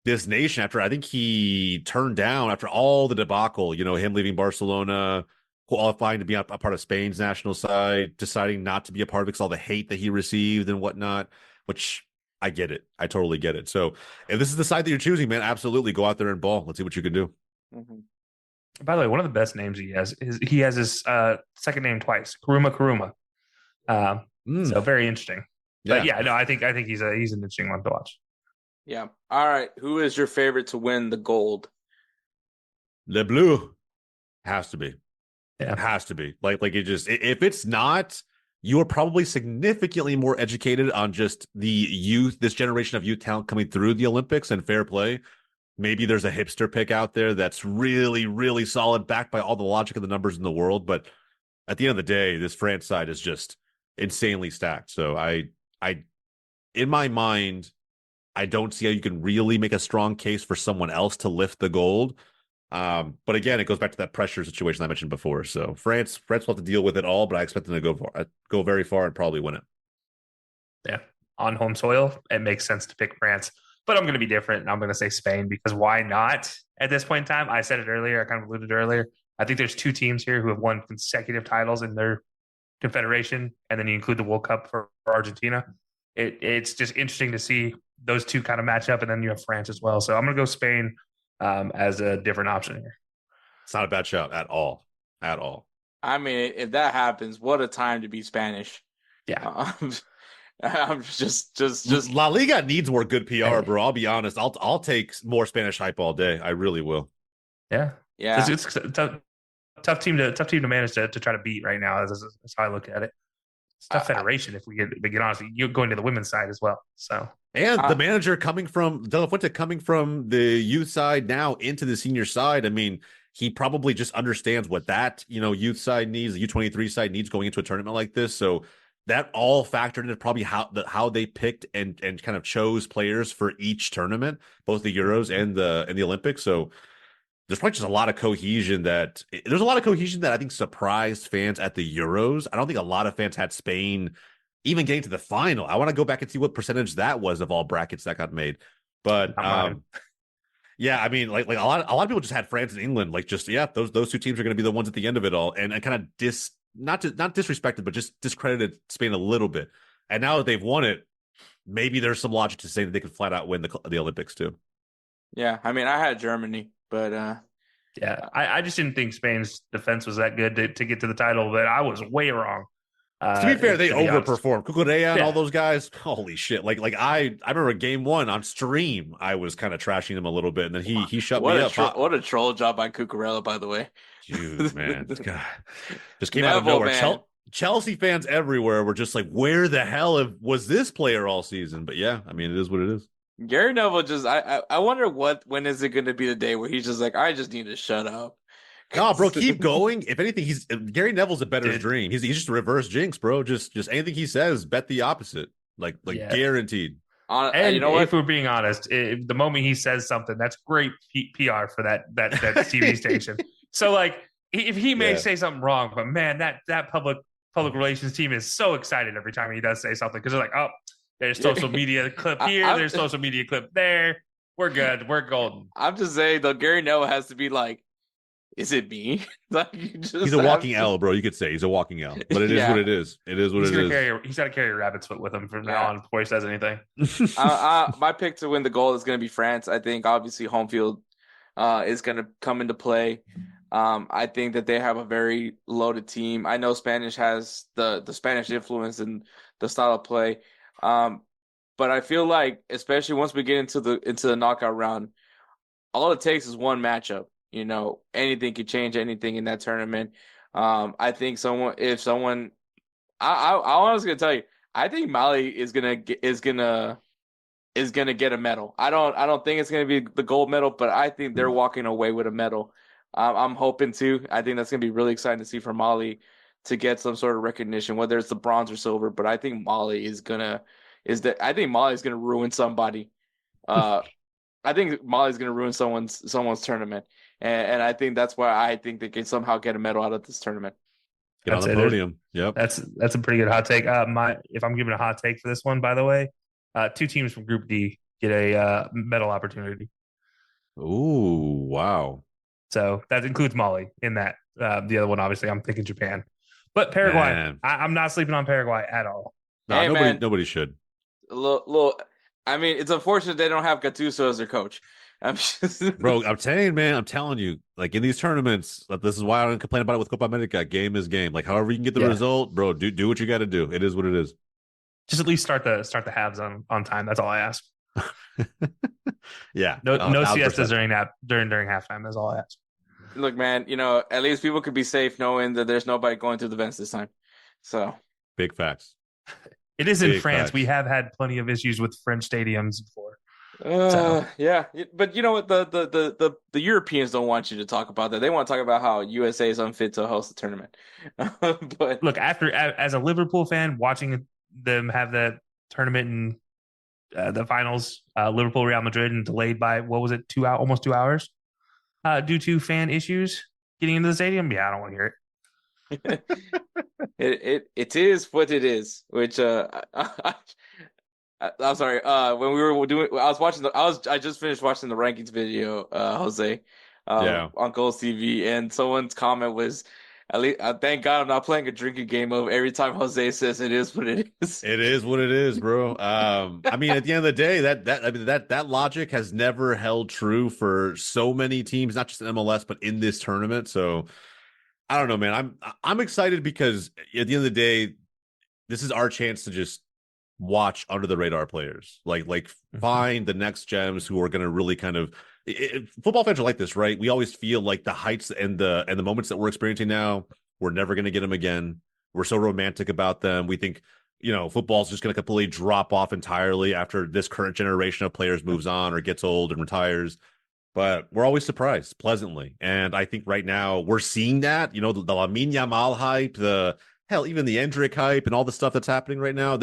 this nation after I think he turned down after all the debacle, him leaving Barcelona, qualifying to be a part of Spain's national side, deciding not to be a part of it because all the hate that he received and whatnot, which I get it. I totally get it. So if this is the side that you're choosing, man, absolutely go out there and ball. Let's see what you can do. Mm-hmm. By the way, one of the best names he has is his second name twice, Kuruma. So very interesting. But I think he's an interesting one to watch. Yeah. All right. Who is your favorite to win the gold? Le Bleu has to be. Yeah. It has to be. Like it just, if it's not, you are probably significantly more educated on just the youth, this generation of youth talent coming through the Olympics, and fair play. Maybe there's a hipster pick out there that's really, really solid, backed by all the logic of the numbers in the world. But at the end of the day, this France side is just insanely stacked. So I, in my mind, I don't see how you can really make a strong case for someone else to lift the gold. But again, it goes back to that pressure situation I mentioned before. So France will have to deal with it all, but I expect them to go very far and probably win it. Yeah, on home soil, it makes sense to pick France. But I'm going to be different, and I'm going to say Spain, because why not at this point in time? I said it earlier. I kind of alluded earlier. I think there's two teams here who have won consecutive titles in their confederation, and then you include the World Cup for Argentina. It's just interesting to see those two kind of match up, and then you have France as well. So I'm going to go Spain as a different option here. It's not a bad shout at all. At all. I mean, if that happens, what a time to be Spanish. Yeah. I'm just La Liga needs more good PR, bro. I'll be honest. I'll take more Spanish hype all day. I really will. Yeah. Yeah. It's a tough team to manage to try to beat right now. That's how I look at it. It's a tough federation if we get honest. You're going to the women's side as well. So, and the manager coming from De La Fuente, coming from the youth side now into the senior side. I mean, he probably just understands what that youth side needs, the U23 side needs going into a tournament like this. So that all factored into probably how they picked and kind of chose players for each tournament, both the Euros and the Olympics. So there's probably just a lot of cohesion that I think surprised fans at the Euros. I don't think a lot of fans had Spain even getting to the final. I want to go back and see what percentage that was of all brackets that got made. But yeah, I mean, like a lot of people just had France and England, like just those two teams are going to be the ones at the end of it all, and kind of not disrespected, but just discredited Spain a little bit. And now that they've won it, maybe there's some logic to say that they could flat out win the Olympics too. Yeah, I mean, I had Germany, but yeah, I just didn't think Spain's defense was that good to get to the title, but I was way wrong. To be fair, they overperformed. Cucurella and all those guys. Holy shit! Like I remember game 1 on stream, I was kind of trashing him a little bit, and then he shut me up. What a troll job by Cucurella, by the way. Dude, man, God. Just came out of nowhere. Chelsea fans everywhere were just like, "Where the hell was this player all season?" But yeah, I mean, it is what it is. Gary Neville just, I wonder when is it going to be the day where he's just like, I just need to shut up. No, bro, keep going. If anything, Gary Neville's a better dream. He's just a reverse jinx, bro. Just anything he says, bet the opposite. Like guaranteed. And you know what? If we're being honest, the moment he says something, that's great PR for that TV station. So like, if he may say something wrong, but man, that public relations team is so excited every time he does say something, because they're like, oh, there's social media clip here, there's social media clip there. We're good. We're golden. I'm just saying though, Gary Neville has to be like, is it me? Like, he's a walking L, bro. You could say he's a walking L, but it is what it is. It is what it is. He's got to carry a rabbit's foot with him from now on before he says anything. My pick to win the gold is going to be France. I think obviously home field is going to come into play. I think that they have a very loaded team. I know Spanish has the Spanish influence and the style of play, but I feel like especially once we get into the knockout round, all it takes is one matchup. You know, anything could change anything in that tournament. I think I was gonna tell you, I think Mali is gonna get a medal. I don't think it's gonna be the gold medal, but I think they're walking away with a medal. I'm hoping to. I think that's gonna be really exciting to see for Mali to get some sort of recognition, whether it's the bronze or silver. But I think Mali is gonna ruin somebody. I think Mali's gonna ruin someone's tournament. And I think that's why I think they can somehow get a medal out of this tournament. Get on the podium. Yep. That's a pretty good hot take. If I'm giving a hot take for this one, by the way, 2 teams from Group D get a medal opportunity. Ooh, wow. So that includes Mali in that. The other one, obviously, I'm thinking Japan. But Paraguay, I'm not sleeping on Paraguay at all. No, nobody should. I mean, it's unfortunate they don't have Gattuso as their coach. Bro, I'm telling you, like in these tournaments, this is why I don't complain about it with Copa America. Game is game. Like however you can get the result, bro, do what you got to do. It is what it is. Just at least start the halves on time. That's all I ask. Yeah. No siestas during halftime. That's all I ask. Look, man, you know, at least people could be safe knowing that there's nobody going through the vents this time. So big facts. It is in France. We have had plenty of issues with French stadiums before. Yeah, but you know what? The Europeans don't want you to talk about that. They want to talk about how USA is unfit to host the tournament. But look, as a Liverpool fan, watching them have that tournament in the finals, Liverpool Real Madrid, and delayed by almost 2 hours, due to fan issues getting into the stadium. Yeah, I don't want to hear it. It is what it is. Which I'm sorry. When we were doing, I just finished watching the rankings video, Jose, on GolzTV, and someone's comment was, "At least, thank God I'm not playing a drinking game of every time Jose says it is what it is." It is what it is, bro. I mean, at the end of the day, that logic has never held true for so many teams, not just in MLS, but in this tournament. So I don't know, man. I'm excited because at the end of the day, this is our chance to just watch under the radar players, like find the next gems who are going to really kind of football fans are like this, right? We always feel like the heights and the moments that we're experiencing now, we're never going to get them again. We're so romantic about them. We think, football's just going to completely drop off entirely after this current generation of players moves on or gets old and retires. But we're always surprised pleasantly. And I think right now we're seeing that, the Lamine Yamal hype, the hell, even the Endrick hype and all the stuff that's happening right now,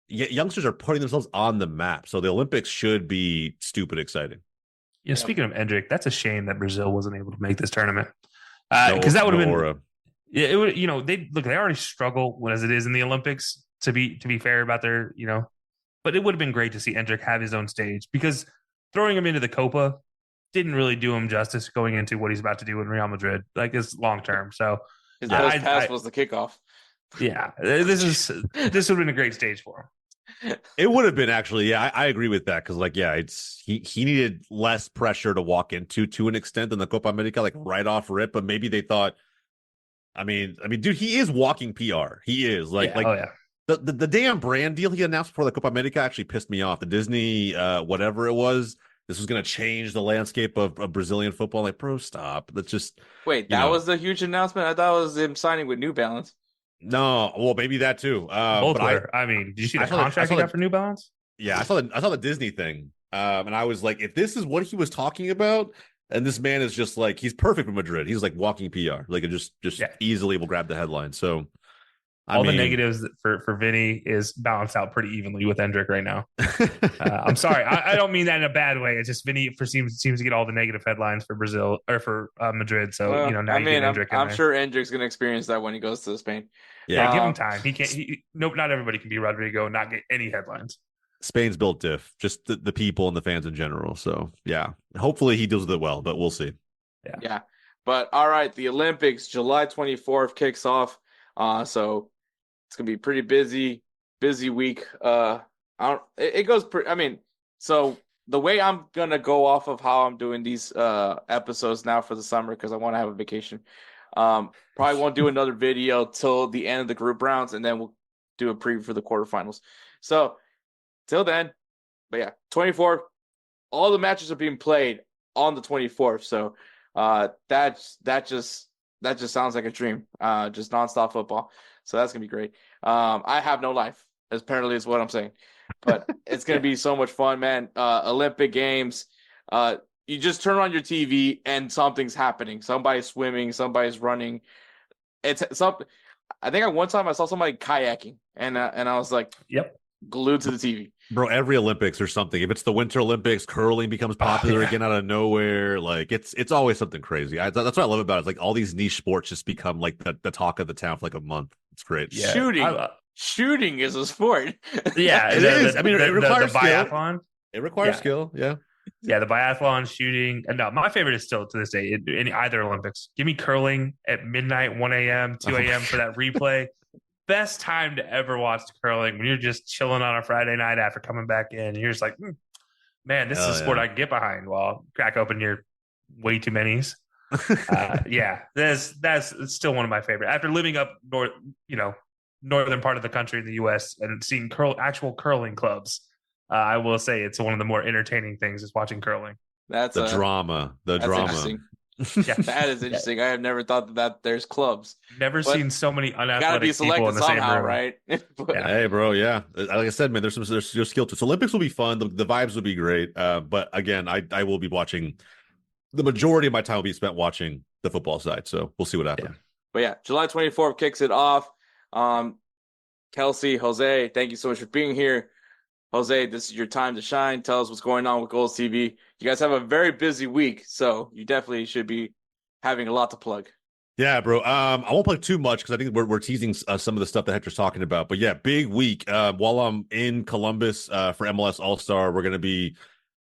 youngsters are putting themselves on the map. So the Olympics should be stupid exciting. Yeah, speaking of Endrick, that's a shame that Brazil wasn't able to make this tournament. Because that would have been it would, they already struggle as it is in the Olympics, to be fair about their, but it would have been great to see Endrick have his own stage, because throwing him into the Copa didn't really do him justice going into what he's about to do in Real Madrid, like it's long term. So his best pass was the kickoff. Yeah, this would have been a great stage for him. It would have been, actually. Yeah, I agree with that, because he needed less pressure to walk into to an extent than the Copa America, like right off rip. But maybe they thought, I mean, dude, he is walking PR. He is the damn brand deal he announced before the Copa America actually pissed me off. The Disney whatever it was, this was going to change the landscape of Brazilian football. Like, bro, stop. Let's just that was the huge announcement. I thought it was him signing with New Balance. No, well, maybe that too. Both were. Did you see the contract he got for New Balance? Yeah, I saw the Disney thing, and I was like, if this is what he was talking about, and this man is just like, he's perfect for Madrid. He's like walking PR, like it just easily will grab the headline. So the negatives for Vinny is balanced out pretty evenly with Endrick right now. I'm sorry, I don't mean that in a bad way. It's just Vinny seems to get all the negative headlines for Brazil or for Madrid. So now I'm sure Endrick's going to experience that when he goes to Spain. Yeah, give him time. He can't. Not everybody can be Rodrigo and not get any headlines. Spain's built diff, just the people and the fans in general. So yeah, hopefully he deals with it well, but we'll see. Yeah. But all right, the Olympics, July 24th kicks off. So it's gonna be a pretty busy week. It goes pretty. So the way I'm gonna go off of how I'm doing these episodes now for the summer, because I want to have a vacation. Probably won't do another video till the end of the group rounds, and then we'll do a preview for the quarterfinals. So till then, but yeah, 24th, all the matches are being played on the 24th. So that just sounds like a dream. Just nonstop football. So that's gonna be great. I have no life, apparently is what I'm saying, but it's gonna be so much fun, man. Olympic Games. You just turn on your TV and something's happening. Somebody's swimming, somebody's running. It's something. I think at one time I saw somebody kayaking, and I was like, "Yep." Glued to the TV. Bro, every Olympics or something. If it's the Winter Olympics, curling becomes popular again out of nowhere. Like it's always something crazy. That's what I love about it. It's like all these niche sports just become like the talk of the town for like a month. It's great. Yeah. Shooting is a sport. Yeah, it is. It requires the biathlon. It requires skill. Yeah. Yeah, the biathlon, shooting. And no, my favorite is still to this day in either Olympics. Give me curling at midnight, 1 a.m., 2 a.m. for that replay. Best time to ever watch curling, when you're just chilling on a Friday night after coming back in. And you're just like, man, this is a sport I can get behind while crack open your way too many's. That's still one of my favorite. After living up northern part of the country in the U.S. and seeing actual curling clubs, I will say it's one of the more entertaining things is watching curling. That's the drama. Yeah, that is interesting. I have never thought that there's clubs. Never seen so many unathletic people in the same room, right? Hey, bro, yeah. Like I said, man, there's skill to it. So Olympics will be fun. The vibes will be great. But again, I will be watching. The majority of my time will be spent watching the football side. So we'll see what happens. Yeah. But yeah, July 24th kicks it off. Kelcey, Jose, thank you so much for being here. Jose, this is your time to shine. Tell us what's going on with GolzTV. You guys have a very busy week, so you definitely should be having a lot to plug. Yeah, bro. I won't plug too much because I think we're teasing some of the stuff that Hector's talking about. But yeah, big week. While I'm in Columbus for MLS All-Star, we're going to be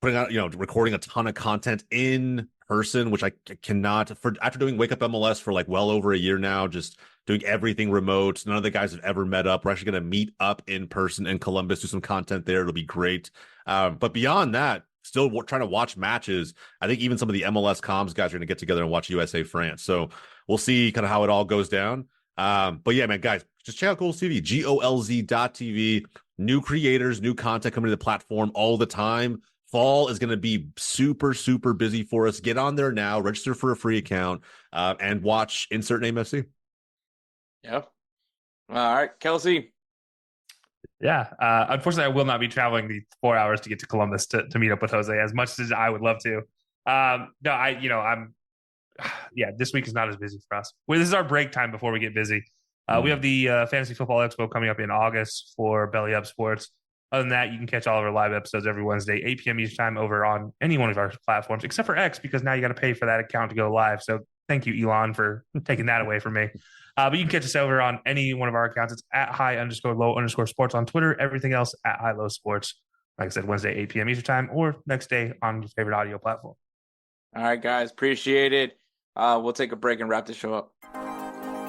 putting out, recording a ton of content in person, which I cannot. After doing Wake Up MLS for like well over a year now, just doing everything remote. None of the guys have ever met up. We're actually going to meet up in person in Columbus, do some content there. It'll be great. But beyond that, still trying to watch matches. I think even some of the MLS comms guys are going to get together and watch USA France. So we'll see kind of how it all goes down. But yeah, man, guys, just check out GolzTV, GOLZ.TV. New creators, new content coming to the platform all the time. Fall is going to be super, super busy for us. Get on there now, register for a free account, and watch Insert Name FC. Yeah. All right, Kelcey. Yeah. Unfortunately, I will not be traveling the 4 hours to get to Columbus to meet up with Jose, as much as I would love to. This week is not as busy for us. This is our break time before we get busy. We have the Fantasy Football Expo coming up in August for Belly Up Sports. Other than that, you can catch all of our live episodes every Wednesday, 8 p.m. each time over on any one of our platforms, except for X, because now you got to pay for that account to go live. So thank you, Elon, for taking that away from me. But you can catch us over on any one of our accounts. It's at @high_low_sports on Twitter. Everything else at @high_low_sports. Like I said, Wednesday, 8 p.m. Eastern time, or next day on your favorite audio platform. All right, guys. Appreciate it. We'll take a break and wrap the show up.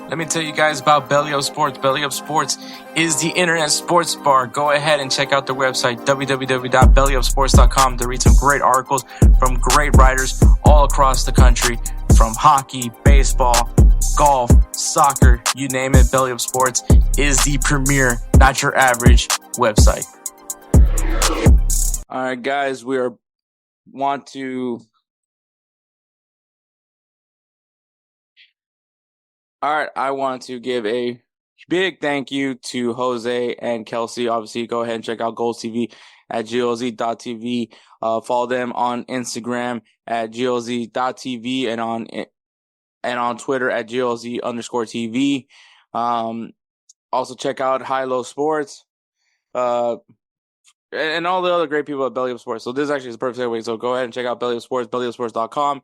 Let me tell you guys about BellyUp Sports. BellyUp Sports is the internet sports bar. Go ahead and check out their website, www.bellyupsports.com, to read some great articles from great writers all across the country, from hockey, baseball, golf, soccer, you name it. BellyUp Sports is the premier, not your average website. All right, guys, I want to give a big thank you to Jose and Kelcey. Obviously, go ahead and check out GolzTV at GolzTV. Follow them on Instagram at GolzTV and on Twitter at Golz_TV. Also check out High Low Sports, and all the other great people at BellyUp Sports. So this actually is the perfect segue. So go ahead and check out BellyUp Sports, BellyUpSports.com.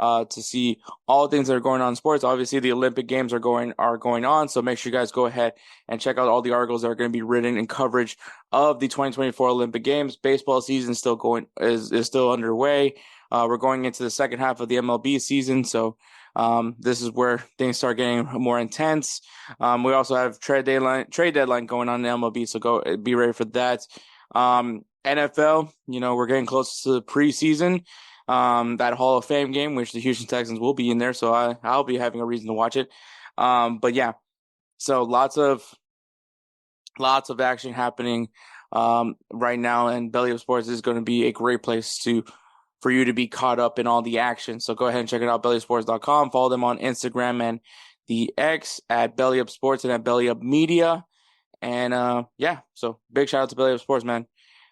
To see all the things that are going on in sports. Obviously, the Olympic Games are going on, so make sure you guys go ahead and check out all the articles that are going to be written in coverage of the 2024 Olympic Games. Baseball season is still underway. We're going into the second half of the MLB season, so this is where things start getting more intense. We also have trade deadline going on in MLB, so go be ready for that. NFL, we're getting close to the preseason. That Hall of Fame game, which the Houston Texans will be in there, so I'll be having a reason to watch it. But yeah, so lots of action happening right now, and BellyUp Sports is going to be a great place for you to be caught up in all the action. So go ahead and check it out, BellyUpSports.com. Follow them on Instagram and the X at BellyUp Sports and at BellyUp Media. And yeah, so big shout out to BellyUp Sports, man.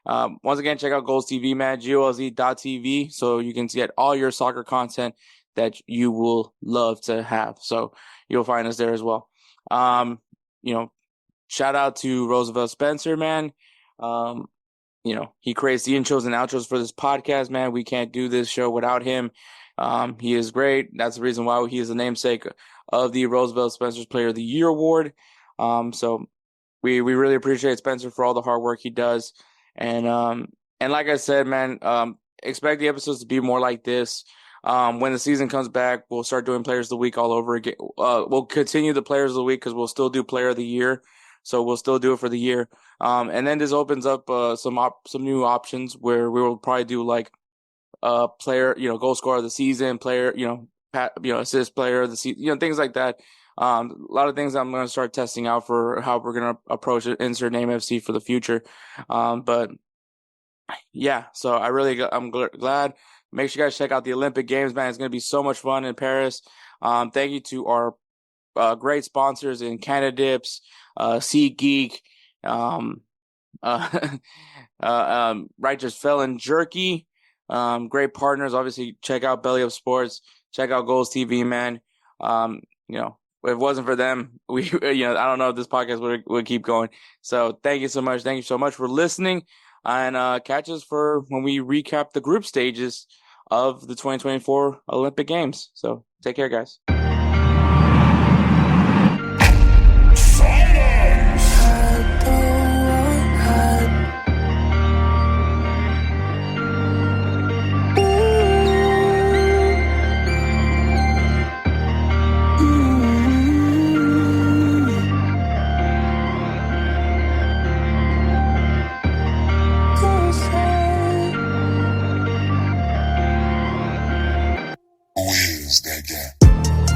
Once again, check out GolzTV, man, GolZ.TV, so you can get all your soccer content that you will love to have. So you'll find us there as well. Shout out to Roosevelt Spencer, man. He creates the intros and outros for this podcast, man. We can't do this show without him. He is great. That's the reason why he is the namesake of the Roosevelt Spencer's Player of the Year award. So we really appreciate Spencer for all the hard work he does. And like I said, man, expect the episodes to be more like this. When the season comes back, we'll start doing Players of the Week all over again. We'll continue the Players of the Week because we'll still do Player of the Year. So we'll still do it for the year. And then this opens up some new options where we will probably do like player, goal scorer of the season, player, assist player of the season, things like that. A lot of things I'm going to start testing out for how we're going to approach it, insert name FC for the future. But yeah, so I'm glad. Make sure you guys check out the Olympic Games, man. It's going to be so much fun in Paris. Thank you to our great sponsors in Canadips, SeatGeek, Righteous Felon Jerky. Great partners. Obviously, check out BellyUp Sports. Check out GolzTV, man. If it wasn't for them, I don't know if this podcast would keep going. So thank you so much. Thank you so much for listening. And catch us for when we recap the group stages of the 2024 Olympic Games. So take care, guys. Who is that guy?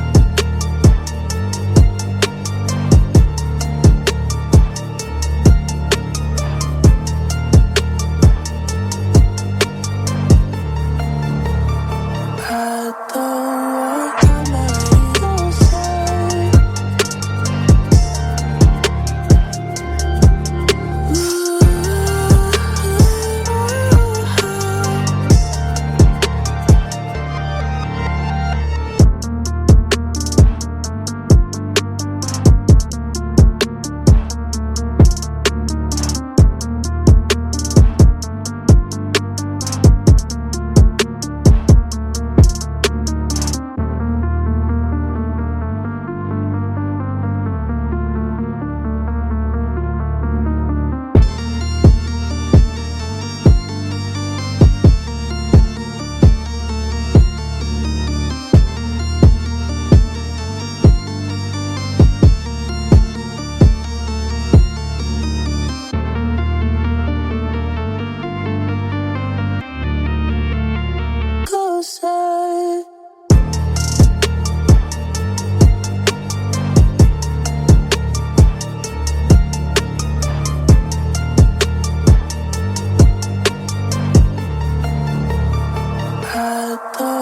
door.